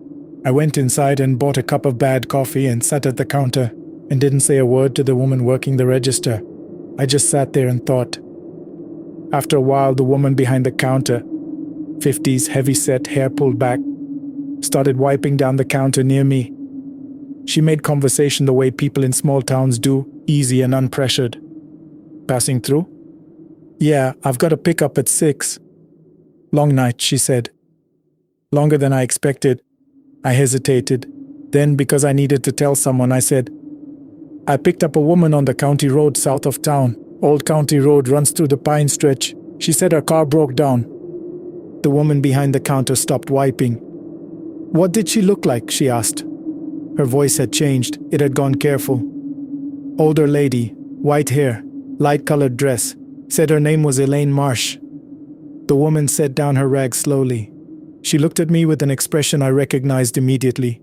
I went inside and bought a cup of bad coffee and sat at the counter and didn't say a word to the woman working the register. I just sat there and thought. After a while, the woman behind the counter, 50s, heavy-set, hair pulled back, started wiping down the counter near me. She made conversation the way people in small towns do, easy and unpressured. Passing through? Yeah, I've got a pickup at 6. Long night, she said. Longer than I expected. I hesitated. Then, because I needed to tell someone, I said, I picked up a woman on the county road south of town. Old County Road runs through the pine stretch. She said her car broke down. The woman behind the counter stopped wiping. What did she look like? She asked. Her voice had changed. It had gone careful. Older lady, white hair, light-colored dress. Said her name was Elaine Marsh. The woman set down her rag slowly. She looked at me with an expression I recognized immediately.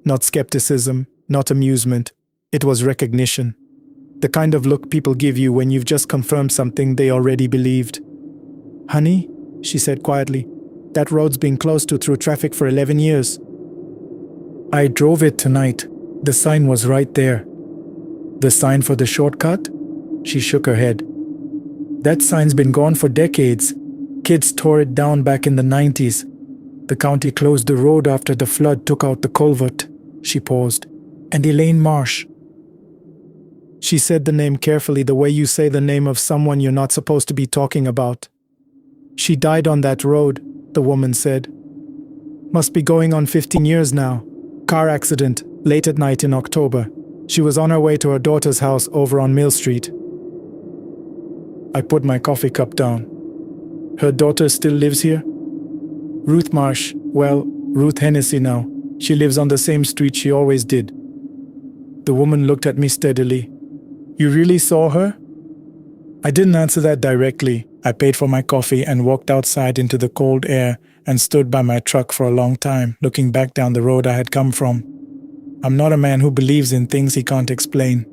Not skepticism, not amusement. It was recognition. The kind of look people give you when you've just confirmed something they already believed. Honey, she said quietly, that road's been closed to through traffic for 11 years. I drove it tonight. The sign was right there. The sign for the shortcut? She shook her head. That sign's been gone for decades. Kids tore it down back in the 90s. The county closed the road after the flood took out the culvert. She paused. And Elaine Marsh. She said the name carefully, the way you say the name of someone you're not supposed to be talking about. She died on that road, the woman said. Must be going on 15 years now. Car accident, late at night in October. She was on her way to her daughter's house over on Mill Street. I put my coffee cup down. Her daughter still lives here? Ruth Marsh, well, Ruth Hennessy now. She lives on the same street she always did. The woman looked at me steadily. You really saw her? I didn't answer that directly. I paid for my coffee and walked outside into the cold air and stood by my truck for a long time, looking back down the road I had come from. I'm not a man who believes in things he can't explain.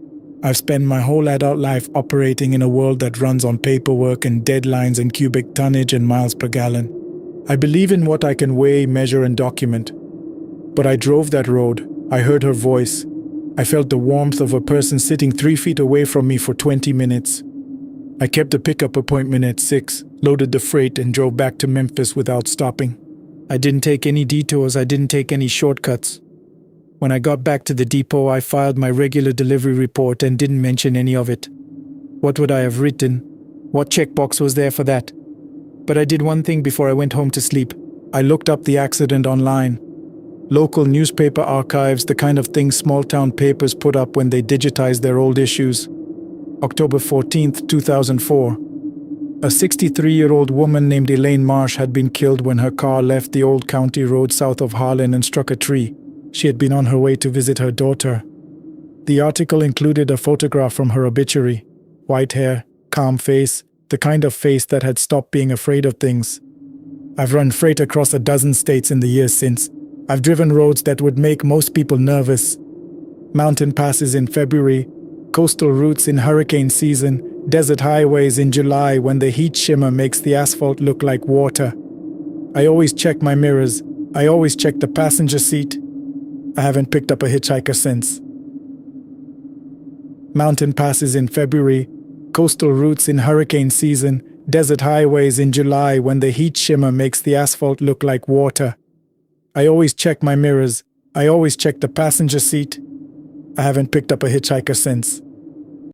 I've spent my whole adult life operating in a world that runs on paperwork and deadlines and cubic tonnage and miles per gallon. I believe in what I can weigh, measure, and document. But I drove that road. I heard her voice. I felt the warmth of a person sitting 3 feet away from me for 20 minutes. I kept a pickup appointment at 6, loaded the freight, and drove back to Memphis without stopping. I didn't take any detours. I didn't take any shortcuts. When I got back to the depot, I filed my regular delivery report and didn't mention any of it. What would I have written? What checkbox was there for that? But I did one thing before I went home to sleep. I looked up the accident online. Local newspaper archives, the kind of thing small-town papers put up when they digitize their old issues. October 14th, 2004. A 63-year-old woman named Elaine Marsh had been killed when her car left the old county road south of Harlan and struck a tree. She had been on her way to visit her daughter. The article included a photograph from her obituary. White hair, calm face, the kind of face that had stopped being afraid of things. I've run freight across a dozen states in the years since. I've driven roads that would make most people nervous. Mountain passes in February, coastal routes in hurricane season, desert highways in July when the heat shimmer makes the asphalt look like water. I always check my mirrors. I always check the passenger seat. I haven't picked up a hitchhiker since. Mountain passes in February, coastal routes in hurricane season, desert highways in July when the heat shimmer makes the asphalt look like water. I always check my mirrors. I always check the passenger seat. I haven't picked up a hitchhiker since.